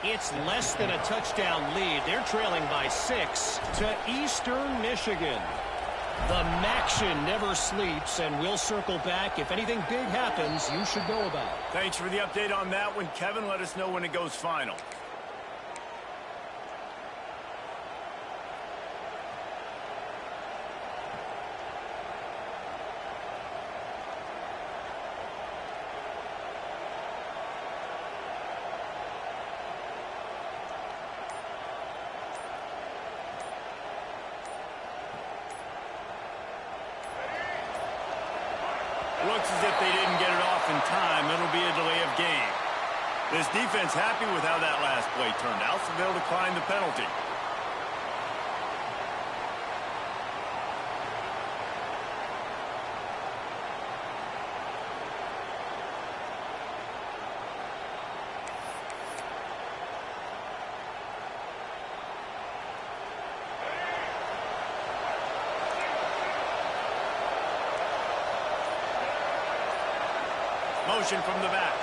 It's less than a touchdown lead. They're trailing by 6 to Eastern Michigan. The Maction never sleeps, and we'll circle back. If anything big happens, you should know about it. Thanks for the update on that one, Kevin. Let us know when it goes final. Looks as if they didn't get it off in time. It'll be a delay of game. This defense happy with how that last play turned out, so they'll decline the penalty. Motion from the back.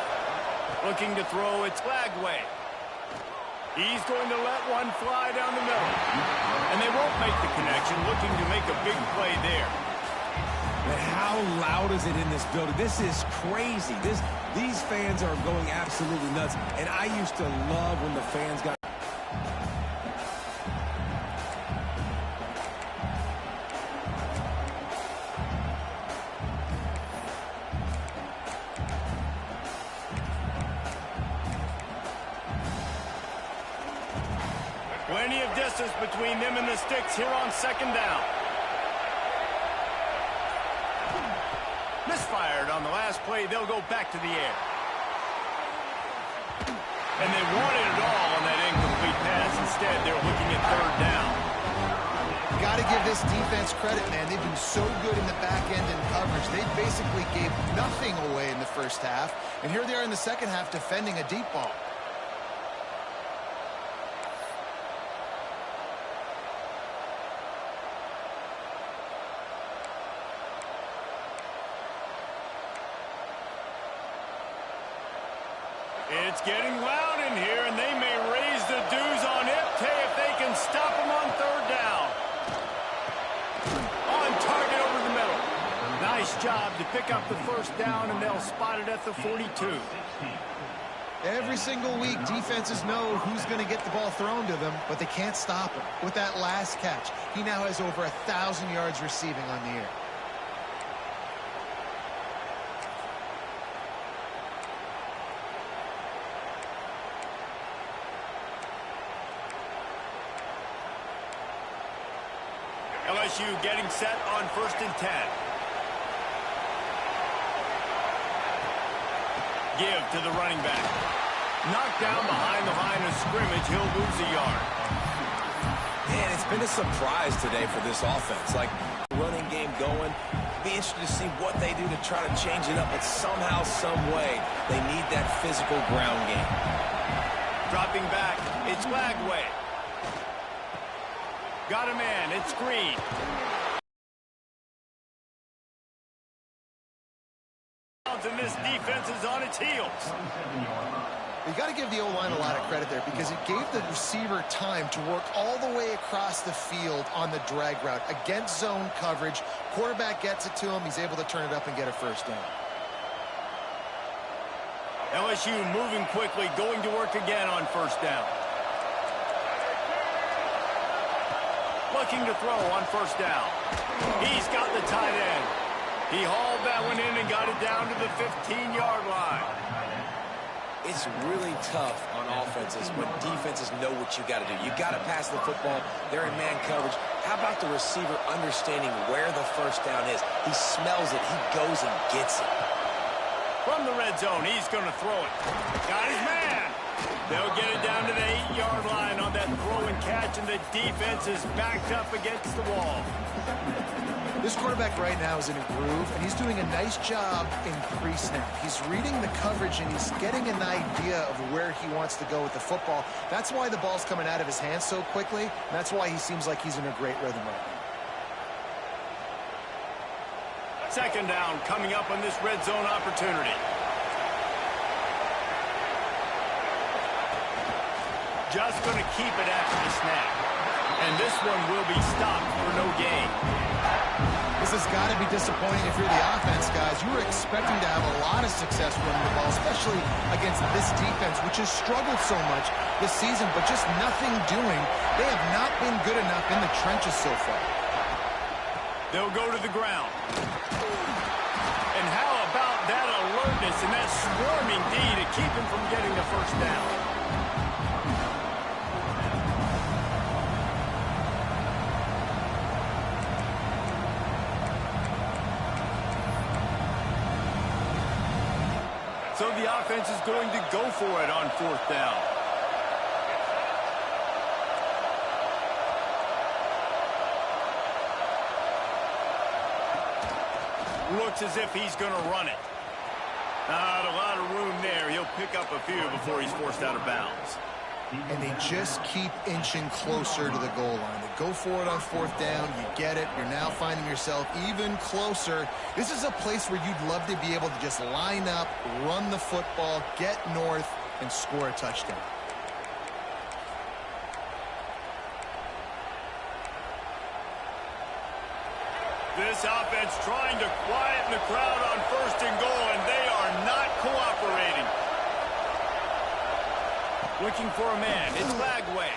Looking to throw, it's flagged away. He's going to let one fly down the middle. And they won't make the connection, looking to make a big play there. But how loud is it in this building? This is crazy. These fans are going absolutely nuts. And I used to love when the fans got... Plenty of distance between them and the sticks here on second down. Misfired on the last play. They'll go back to the air. And they wanted it all on that incomplete pass. Instead, they're looking at third down. Got to give this defense credit, man. They've been so good in the back end in coverage. They basically gave nothing away in the first half. And here they are in the second half defending a deep ball. It's getting loud in here, and they may raise the dues on Ipte if they can stop them on third down. On target over the middle. Nice job to pick up the first down, and they'll spot it at the 42. Every single week, defenses know who's going to get the ball thrown to them, but they can't stop him. With that last catch, he now has over 1,000 yards receiving on the air. LSU getting set on 1st and 10. Give to the running back. Knocked down behind the line of scrimmage. He'll lose a yard. Man, it's been a surprise today for this offense. Like, running game going. Be interested to see what they do to try to change it up. But somehow, some way, they need that physical ground game. Dropping back. It's Lagway. Got a man. It's Green. And this defense is on its heels. You got to give the O-line a lot of credit there because it gave the receiver time to work all the way across the field on the drag route against zone coverage. Quarterback gets it to him. He's able to turn it up and get a first down. LSU moving quickly, going to work again on first down. Looking to throw on first down. He's got the tight end. He hauled that one in and got it down to the 15-yard line. It's really tough on offenses when defenses know what you got to do. You got to pass the football. They're in man coverage. How about the receiver understanding where the first down is? He smells it. He goes and gets it. From the red zone, he's going to throw it. Got his man. They'll get it down to the 8-yard line on that throw and catch, and the defense is backed up against the wall. This quarterback right now is in a groove, and he's doing a nice job in pre-snap. He's reading the coverage, and he's getting an idea of where he wants to go with the football. That's why the ball's coming out of his hands so quickly, and that's why he seems like he's in a great rhythm right now. Second down coming up on this red zone opportunity. Just going to keep it after the snap. And this one will be stopped for no gain. This has got to be disappointing if you're the offense, guys. You were expecting to have a lot of success running the ball, especially against this defense, which has struggled so much this season, but just nothing doing. They have not been good enough in the trenches so far. They'll go to the ground. And how about that alertness and that swarming D to keep him from getting the first down? So the offense is going to go for it on fourth down. Looks as if he's going to run it. Not a lot of room there. He'll pick up a few before he's forced out of bounds. And they just keep inching closer to the goal line. They go for it on fourth down. You get it. You're now finding yourself even closer. This is a place where you'd love to be able to just line up, run the football, get north, and score a touchdown. This offense trying to quieten the crowd on first and goal, and they are not cooperating. Looking for a man. It's Bagway.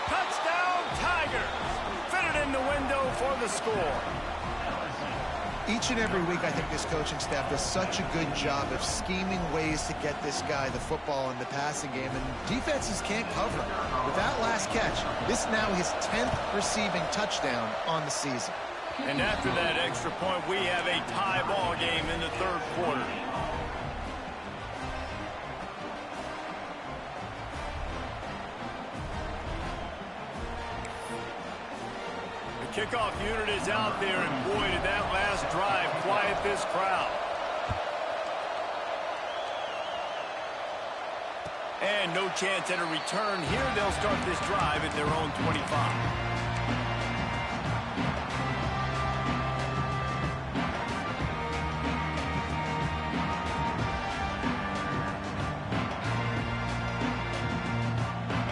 Touchdown, Tigers. Fitted in the window for the score. Each and every week, I think this coaching staff does such a good job of scheming ways to get this guy the football in the passing game, and defenses can't cover him. With that last catch, this now his 10th receiving touchdown on the season. And after that extra point, we have a tie ball game in the third quarter. The kickoff unit is out there, and boy, did that last drive quiet this crowd. And no chance at a return here. They'll start this drive at their own 25.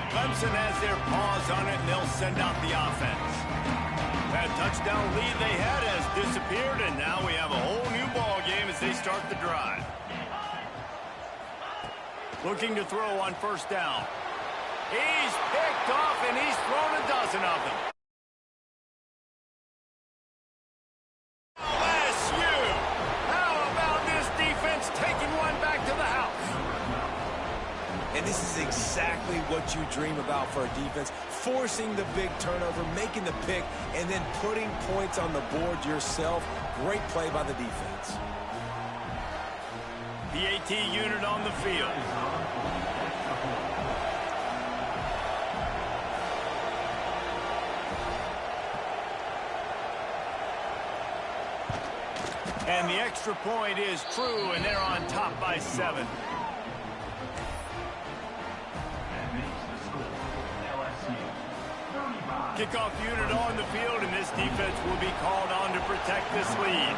Clemson has their paws on it, and they'll send out the offense. That touchdown lead they had has disappeared, and now we have a whole new ball game as they start the drive. Looking to throw on first down. He's picked off, and he's thrown a dozen of them. LSU! How about this defense taking one back to the house? And this is exactly what you dream about for a defense. Forcing the big turnover, making the pick, and then putting points on the board yourself. Great play by the defense. The AT unit on the field. And the extra point is true, and they're on top by 7. Kickoff unit on the field, and this defense will be called on to protect this lead.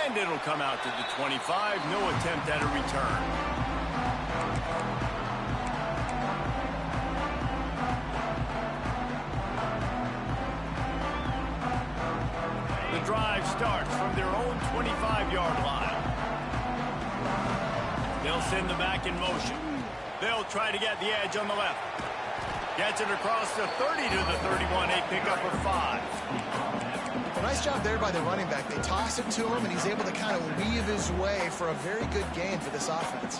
And it'll come out to the 25. No attempt at a return. The drive starts from their own 25-yard line. They'll send the back in motion. They'll try to get the edge on the left. Gets it across the 30 to the 31. A pickup of 5. A nice job there by the running back. They toss it to him, and he's able to kind of weave his way for a very good gain for this offense.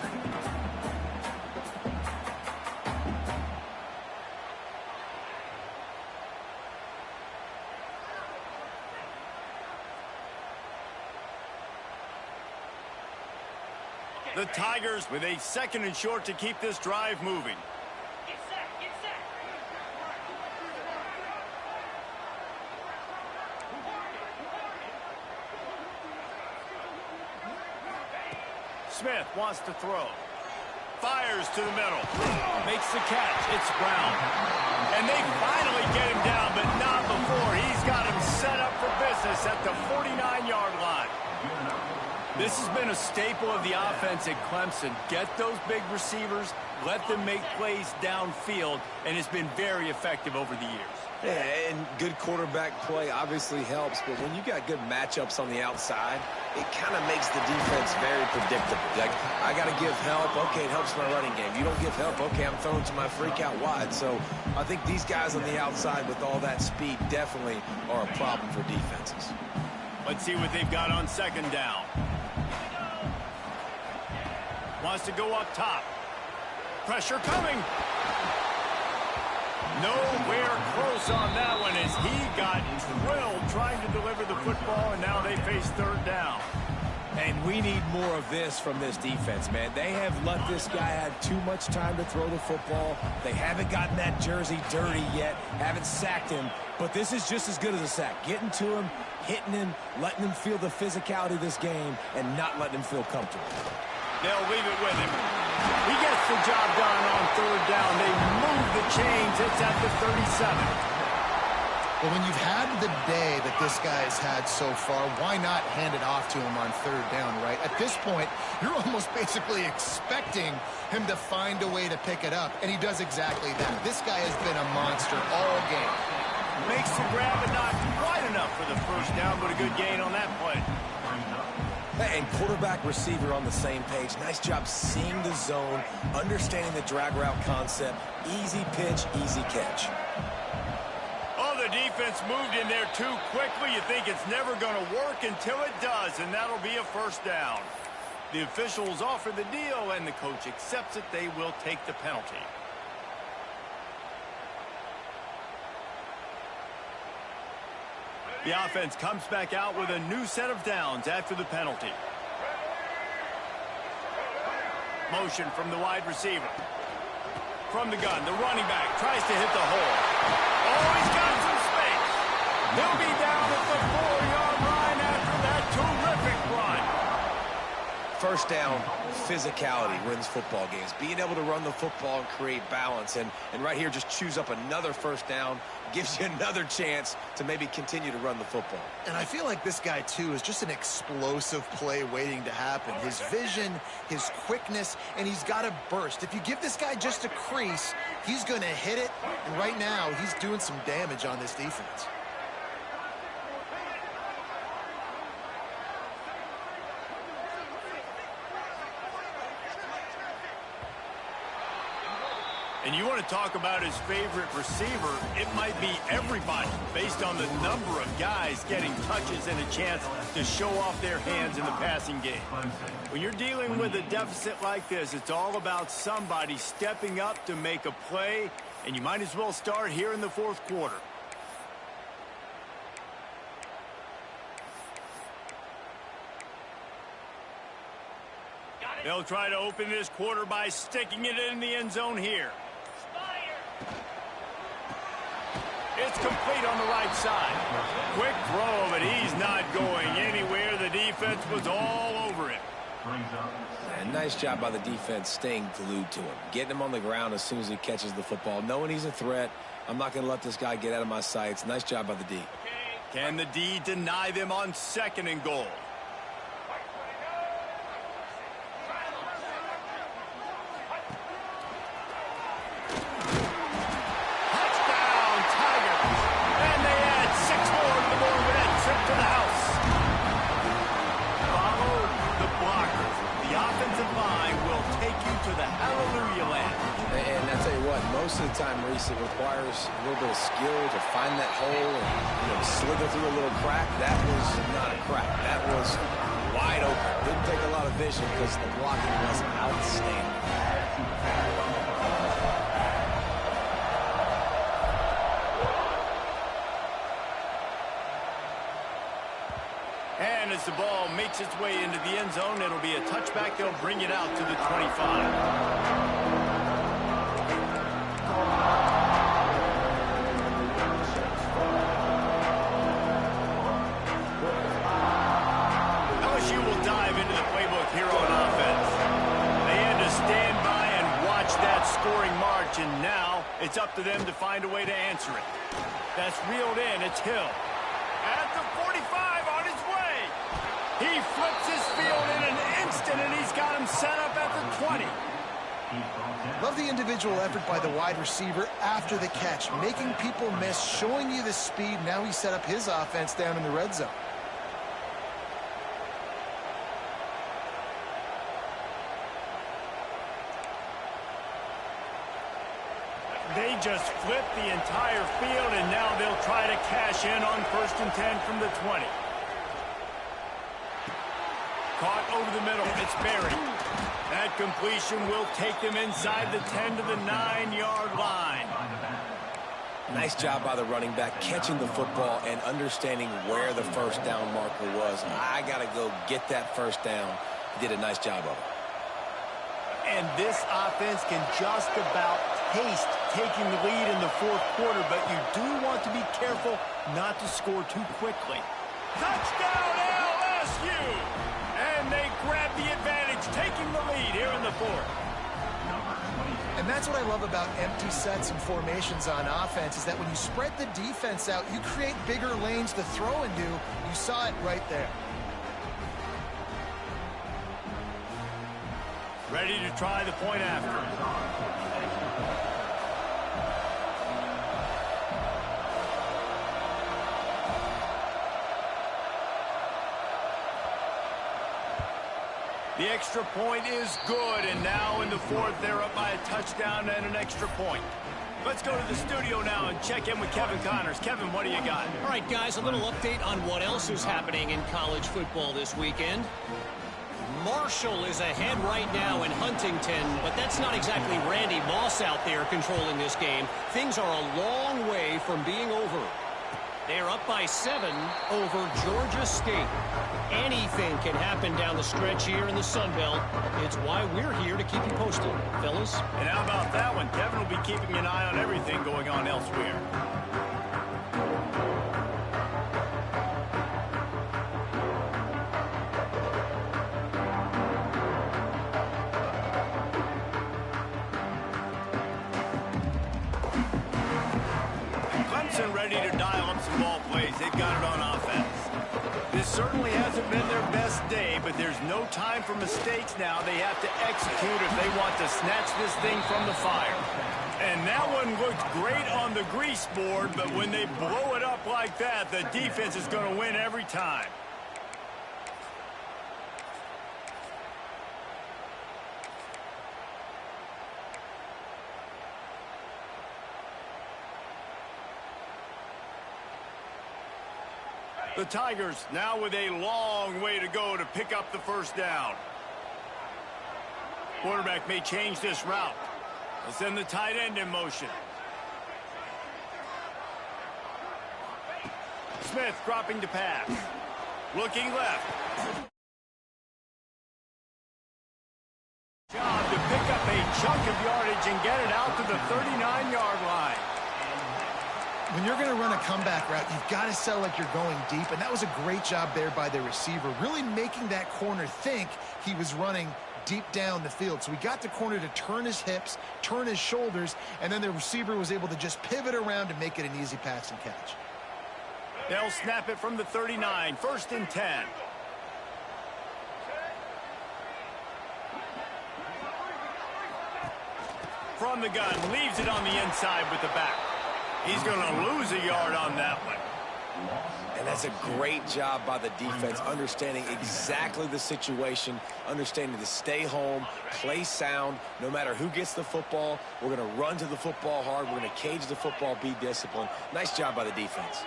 The Tigers with a 2nd and short to keep this drive moving. Smith wants to throw. Fires to the middle. Makes the catch. It's Brown. And they finally get him down, but not before. He's got him set up for business at the 49-yard line. This has been a staple of the offense at Clemson. Get those big receivers, let them make plays downfield, and it's been very effective over the years. Yeah, and good quarterback play obviously helps, but when you got good matchups on the outside, it kind of makes the defense very predictable. Like, I got to give help. Okay, it helps my running game. You don't give help. Okay, I'm throwing to my freak out wide. So I think these guys on the outside with all that speed definitely are a problem for defenses. Let's see what they've got on second down. Wants to go up top. Pressure coming. Nowhere close on that one as he got drilled trying to deliver the football, and now they face third down. And we need more of this from this defense, man. They have let this guy have too much time to throw the football. They haven't gotten that jersey dirty yet, haven't sacked him, but this is just as good as a sack. Getting to him, hitting him, letting him feel the physicality of this game, and not letting him feel comfortable. They'll leave it with him. He gets the job done on third down. They move the chains. It's at the 37. But when you've had the day that this guy has had so far, why not hand it off to him on third down, right? At this point, you're almost basically expecting him to find a way to pick it up, and he does exactly that. This guy has been a monster all game. Makes the grab, but not quite enough for the first down, but a good gain on that play. And quarterback receiver on the same page. Nice job seeing the zone, understanding the drag route concept. Easy pitch, easy catch. Oh, the defense moved in there too quickly. You think it's never going to work until it does, and that'll be a first down. The officials offer the deal, and the coach accepts it. They will take the penalty. The offense comes back out with a new set of downs after the penalty. Motion from the wide receiver. From the gun, the running back tries to hit the hole. Oh, he's got some space. He'll be down at the 4-yard line after that terrific run. First down, physicality wins football games. Being able to run the football and create balance. And right here, just choose up another first down. Gives you another chance to maybe continue to run the football. And I feel like this guy, too, is just an explosive play waiting to happen. His vision, his quickness, and he's got a burst. If you give this guy just a crease, he's going to hit it. And right now, he's doing some damage on this defense. And you want to talk about his favorite receiver, it might be everybody based on the number of guys getting touches and a chance to show off their hands in the passing game. When you're dealing with a deficit like this, it's all about somebody stepping up to make a play, and you might as well start here in the fourth quarter. They'll try to open this quarter by sticking it in the end zone here. It's complete on the right side. Quick throw, but he's not going anywhere. The defense was all over it. And nice job by the defense staying glued to him. Getting him on the ground as soon as he catches the football. Knowing he's a threat, I'm not going to let this guy get out of my sights. Nice job by the D. Can the D deny them on second and goal? Most of the time, Reese, it requires a little bit of skill to find that hole and slither through a little crack. That was not a crack. That was wide open. Didn't take a lot of vision because the blocking was outstanding. And as the ball makes its way into the end zone, it'll be a touchback. They'll bring it out to the 25. LSU will dive into the playbook here on offense. It's up to them to find a way to answer it. That's reeled in. It's Hill. At the 45, on his way. He flips his field in an instant, and he's got him set up at the 20. Love the individual effort by the wide receiver after the catch, making people miss, showing you the speed. Now he set up his offense down in the red zone. They just flipped the entire field, and now they'll try to cash in on 1st and 10 from the 20. Caught over the middle. It's buried. That completion will take them inside the 10 to the 9-yard line. Nice job by the running back, catching the football and understanding where the first down marker was. I got to go get that first down. He did a nice job of it. And this offense can just about taste taking the lead in the 4th quarter, but you do want to be careful not to score too quickly. Touchdown, LSU! And they grab the advantage, taking the lead here in the 4th. And that's what I love about empty sets and formations on offense, is that when you spread the defense out, you create bigger lanes to throw into. You saw it right there. Ready to try the point after. The extra point is good, and now in the 4th, they're up by a touchdown and an extra point. Let's go to the studio now and check in with Kevin Connors. Kevin, what do you got? All right, guys, a little update on what else is happening in college football this weekend. Marshall is ahead right now in Huntington, but that's not exactly Randy Moss out there controlling this game. Things are a long way from being over. They're up by 7 over Georgia State. Anything can happen down the stretch here in the Sun Belt. It's why we're here to keep you posted, fellas. And how about that one? Kevin will be keeping an eye on everything going on elsewhere. Clemson ready to dial up some ball plays. They've got it on offense. This certainly hasn't been their best day, but there's no time for mistakes now. They have to execute if they want to snatch this thing from the fire. And that one looked great on the grease board, but when they blow it up like that, the defense is going to win every time. The Tigers now with a long way to go to pick up the first down. Quarterback may change this route. They'll send the tight end in motion. Smith dropping to pass. Looking left. Job to pick up a chunk of yardage and get it out to the 39-yard line. When you're going to run a comeback route, you've got to sell like you're going deep, and that was a great job there by the receiver, really making that corner think he was running deep down the field. So he got the corner to turn his hips, turn his shoulders, and then the receiver was able to just pivot around and make it an easy pass and catch. They'll snap it from the 39, 1st and 10. From the gun, leaves it on the inside with the back. He's going to lose a yard on that one. And that's a great job by the defense, understanding exactly the situation, understanding to stay home, play sound. No matter who gets the football, we're going to run to the football hard. We're going to cage the football, be disciplined. Nice job by the defense.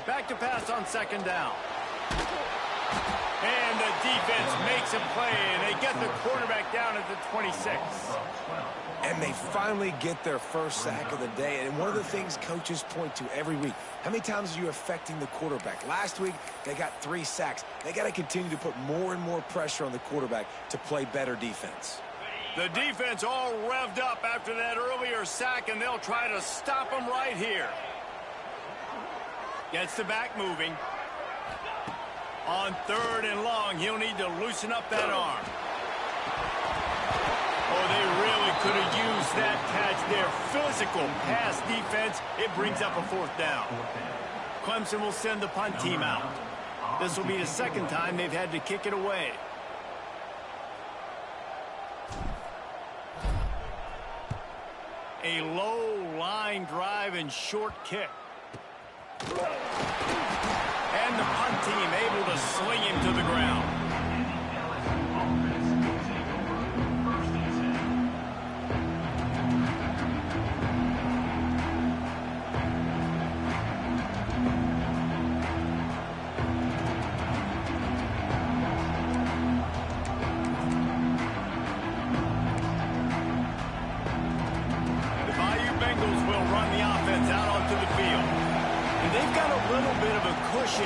Back to pass on 2nd down. And the defense makes a play, and they get the quarterback down at the 26. And they finally get their first sack of the day. And one of the things coaches point to every week, how many times are you affecting the quarterback? Last week, they got 3 sacks. They got to continue to put more and more pressure on the quarterback to play better defense. The defense all revved up after that earlier sack, and they'll try to stop them right here. Gets the back moving. On 3rd and long, he'll need to loosen up that arm. Oh, they really could have used that catch there. Physical pass defense. It brings up a 4th down. Clemson will send the punt team out. This will be the 2nd time they've had to kick it away. A low line drive and short kick. And the punt team able to sling him to the ground.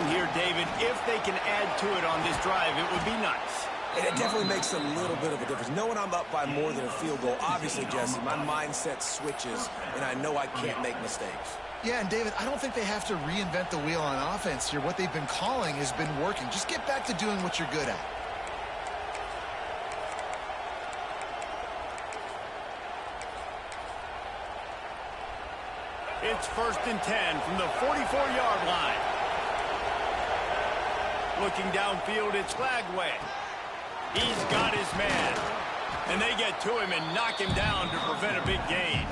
Here, David, if they can add to it on this drive, it would be nice. And it definitely makes a little bit of a difference. Knowing I'm up by more than a field goal, obviously, Jesse, my mindset switches, and I know I can't make mistakes. Yeah, and David, I don't think they have to reinvent the wheel on offense here. What they've been calling has been working. Just get back to doing what you're good at. It's 1st and 10 from the 44-yard line. Looking downfield, it's Lagway. He's got his man. And they get to him and knock him down to prevent a big gain.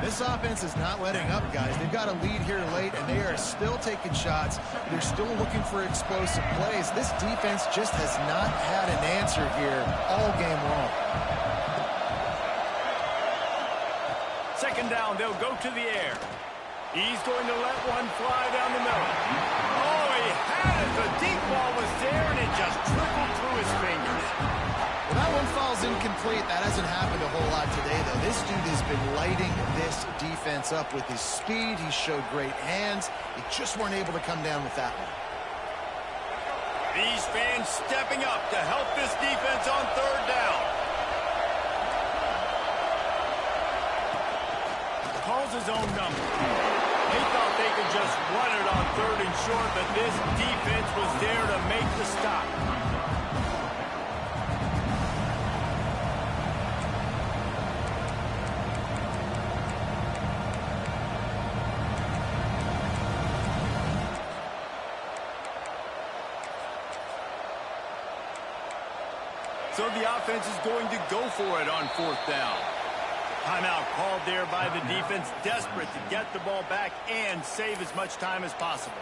This offense is not letting up, guys. They've got a lead here late, and they are still taking shots. They're still looking for explosive plays. This defense just has not had an answer here all game long. 2nd down, they'll go to the air. He's going to let one fly down the middle. Oh, he had it. The deep ball was there, and it just trickled through his fingers. Well, that one falls incomplete. That hasn't happened a whole lot today, though. This dude has been lighting this defense up with his speed. He showed great hands. They just weren't able to come down with that one. These fans stepping up to help this defense on 3rd down. Calls his own number. They thought they could just run it on 3rd and short, but this defense was there to make the stop. So the offense is going to go for it on 4th down. Timeout called there by the defense, desperate to get the ball back and save as much time as possible.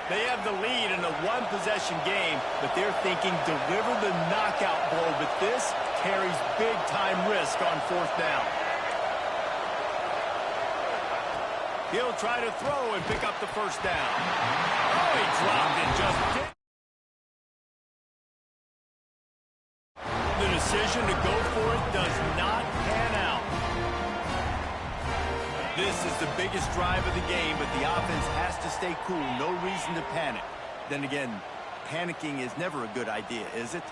They have the lead in a 1-possession game, but they're thinking deliver the knockout blow, but this carries big-time risk on 4th down. He'll try to throw and pick up the 1st down. Oh, he dropped it just. The decision to go for it does not pan out. This is the biggest drive of the game, but the offense has to stay cool. No reason to panic. Then again, panicking is never a good idea, is it?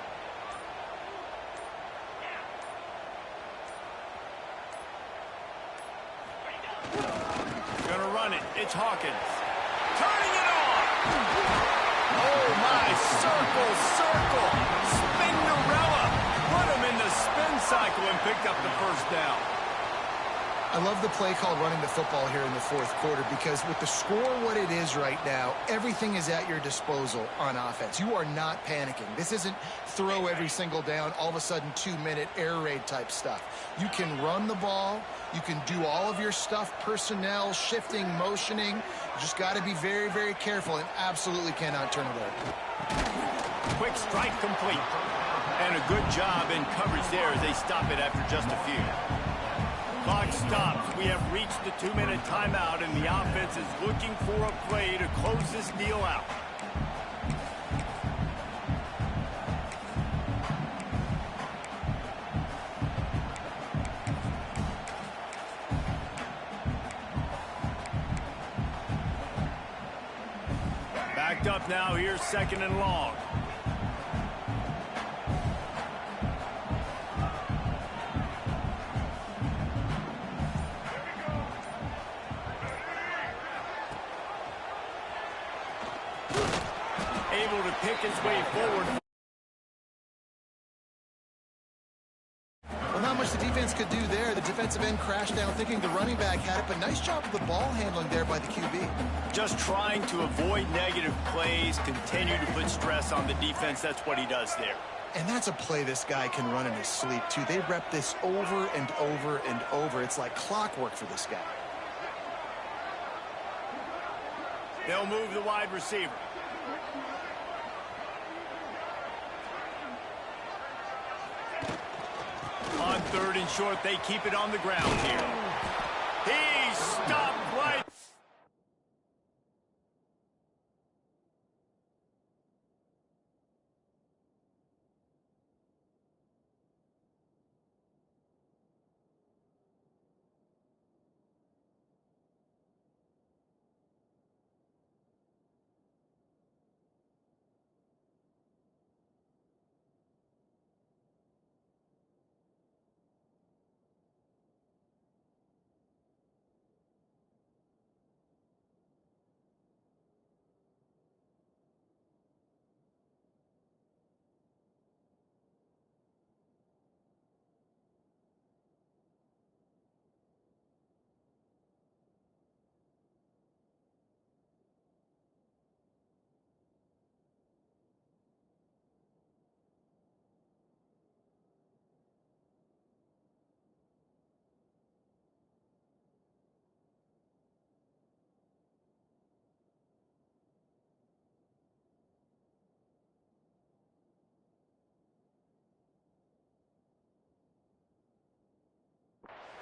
Gonna run it. It's Hawkins. Turning it on! Oh, my. Circle, circle. Spinnerella. Put him in the spin cycle and picked up the 1st down. I love the play called running the football here in the 4th quarter because with the score what it is right now, everything is at your disposal on offense. You are not panicking. This isn't throw every single down, all of a sudden 2-minute air raid type stuff. You can run the ball. You can do all of your stuff, personnel, shifting, motioning. You just got to be very, very careful and absolutely cannot turn it over. Quick strike complete. And a good job in coverage there as they stop it after just a few. Clock stops. We have reached the 2-minute timeout, and the offense is looking for a play to close this deal out. off now. Here's 2nd and long. Able to pick his way forward. Well, not much the defense could do there. The defensive end crashed down thinking the running back had it, but nice job of the ball handling there by the QB. Just trying to avoid negative plays, continue to put stress on the defense. That's what he does there. And that's a play this guy can run in his sleep, too. They rep this over and over and over. It's like clockwork for this guy. They'll move the wide receiver. On 3rd and short, they keep it on the ground here. He's stopped right.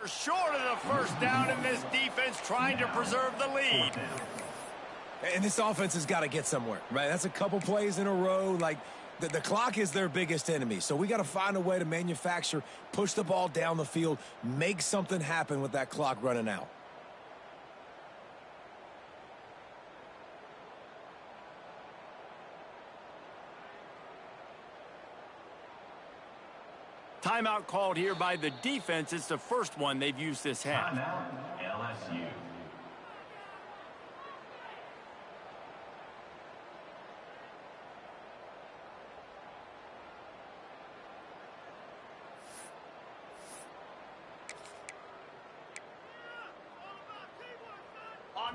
Short of the 1st down, in this defense trying to preserve the lead. And this offense has got to get somewhere, right? That's a couple plays in a row. Like, the clock is their biggest enemy. So we got to find a way to manufacture, push the ball down the field, make something happen with that clock running out. Timeout called here by the defense. It's the first one they've used this half. Timeout, LSU.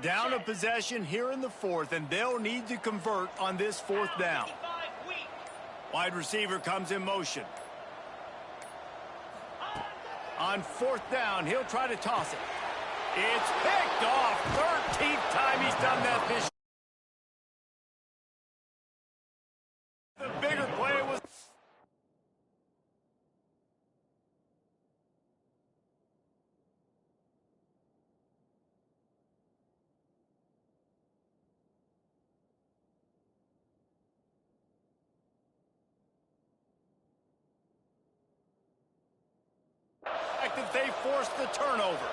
Down a possession here in the 4th, and they'll need to convert on this 4th down. Wide receiver comes in motion. On 4th down, he'll try to toss it. It's picked off. 13th time he's done that this year. The bigger play was... that they forced the turnover.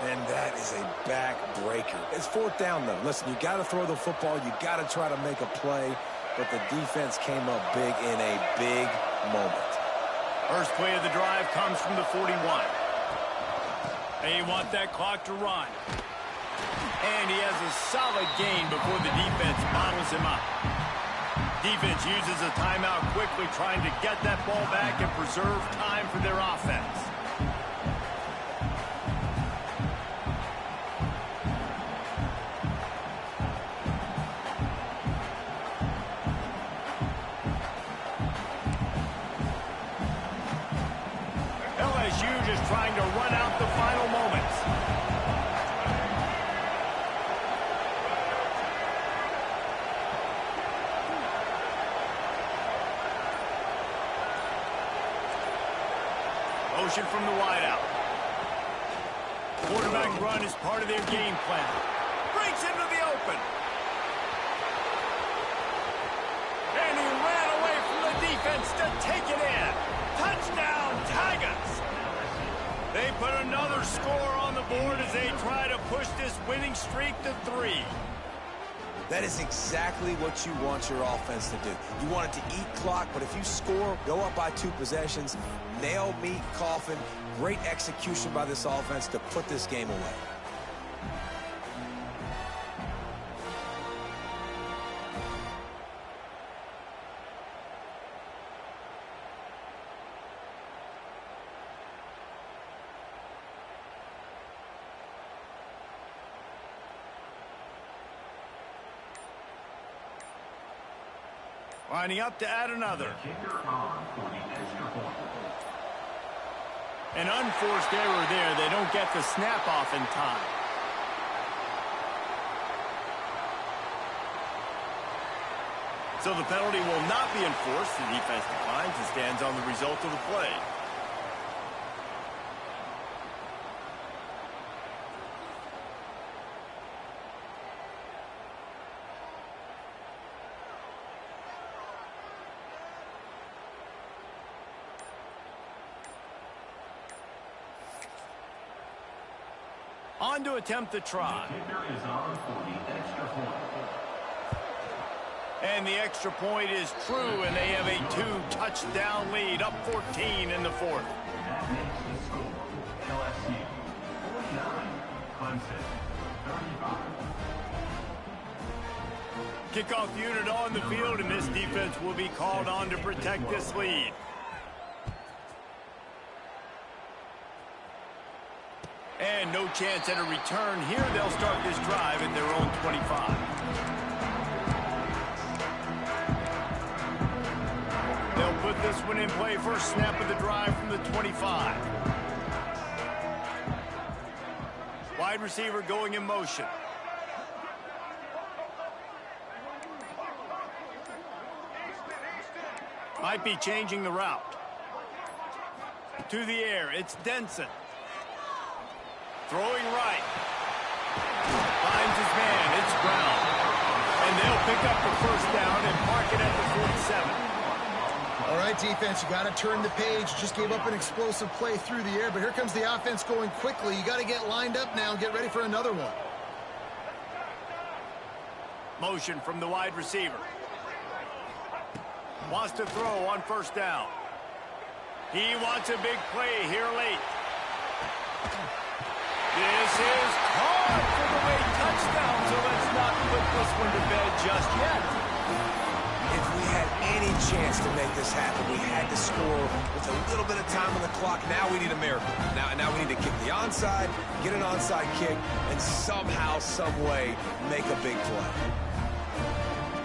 And that is a back-breaker. It's 4th down, though. Listen, you got to throw the football. You got to try to make a play. But the defense came up big in a big moment. First play of the drive comes from the 41. They want that clock to run. And he has a solid gain before the defense bottles him up. Defense uses a timeout quickly, trying to get that ball back and preserve time for their offense. LSU just trying to run out the final moments. Motion from the wideout. Quarterback run is part of their game plan. Breaks into the open. And he ran away from the defense to take it in. Touchdown, Tigers. They put another score on the board as they try to push this winning streak to 3. That is exactly what you want your offense to do. You want it to eat clock, but if you score, go up by 2 possessions, nail, meet, coffin. Great execution by this offense to put this game away. Lining up to add another. An unforced error there. They don't get the snap off in time. So the penalty will not be enforced. The defense declines and stands on the result of the play. On to attempt the try. And the extra point is true, and they have a 2-touchdown lead, up 14 in the fourth. That makes the score LSU 49, Clemson 35. Kickoff unit on the field, and this defense will be called on to protect this lead. And no chance at a return here. They'll start this drive at their own 25. They'll put this one in play. First snap of the drive from the 25. Wide receiver going in motion. Might be changing the route. To the air, it's Denson. Throwing right. Finds his man. It's Brown. And they'll pick up the first down and park it at the 47. All right, defense, you got to turn the page. Just gave up an explosive play through the air, but here comes the offense going quickly. You got to get lined up now and get ready for another one. Motion from the wide receiver. Wants to throw on first down. He wants a big play here late. This is caught for the late touchdown, so let's not put this one to bed just yet. If we had any chance to make this happen, we had to score with a little bit of time on the clock. Now we need a miracle. Now we need to kick the onside, get an onside kick, and somehow, some way, make a big play.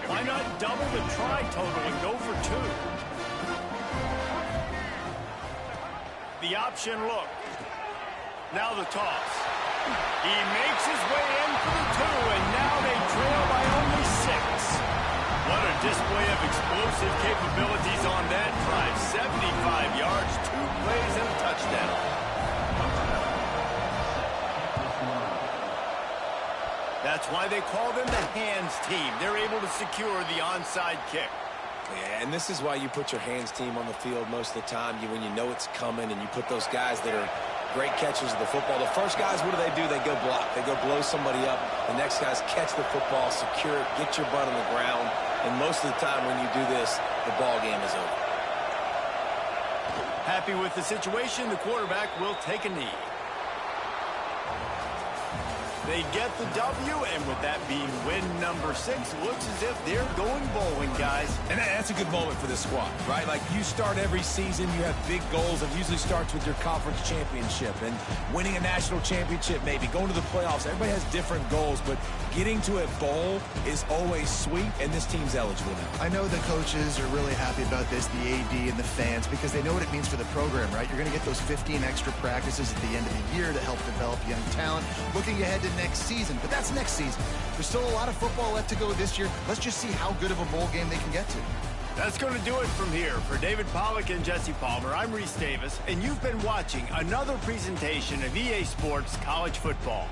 Why not double the try total and go for 2? The option look. Now the toss. He makes his way in for the 2, and now they trail by only 6. What a display of explosive capabilities on that drive. 75 yards, 2 plays, and a touchdown. That's why they call them the hands team. They're able to secure the onside kick. Yeah, and this is why you put your hands team on the field most of the time. When you know it's coming, and you put those guys that are great catchers of the football. The first guys, what do? They go block. They go blow somebody up. The next guys catch the football, secure it, get your butt on the ground. And most of the time when you do this, the ball game is over. Happy with the situation, the quarterback will take a knee. They get the W, and with that being win number 6, looks as if they're going bowling, guys. And that's a good moment for this squad, right? Like, you start every season, you have big goals. It usually starts with your conference championship and winning a national championship, maybe going to the playoffs. Everybody has different goals, but getting to a bowl is always sweet, and this team's eligible now. I know the coaches are really happy about this, the AD and the fans, because they know what it means for the program, right? You're going to get those 15 extra practices at the end of the year to help develop young talent. Looking ahead to next season, but that's next season. There's still a lot of football left to go this year. Let's just see how good of a bowl game they can get to. That's going to do it from here. For David Pollack and Jesse Palmer, I'm Reese Davis, and you've been watching another presentation of EA Sports College Football.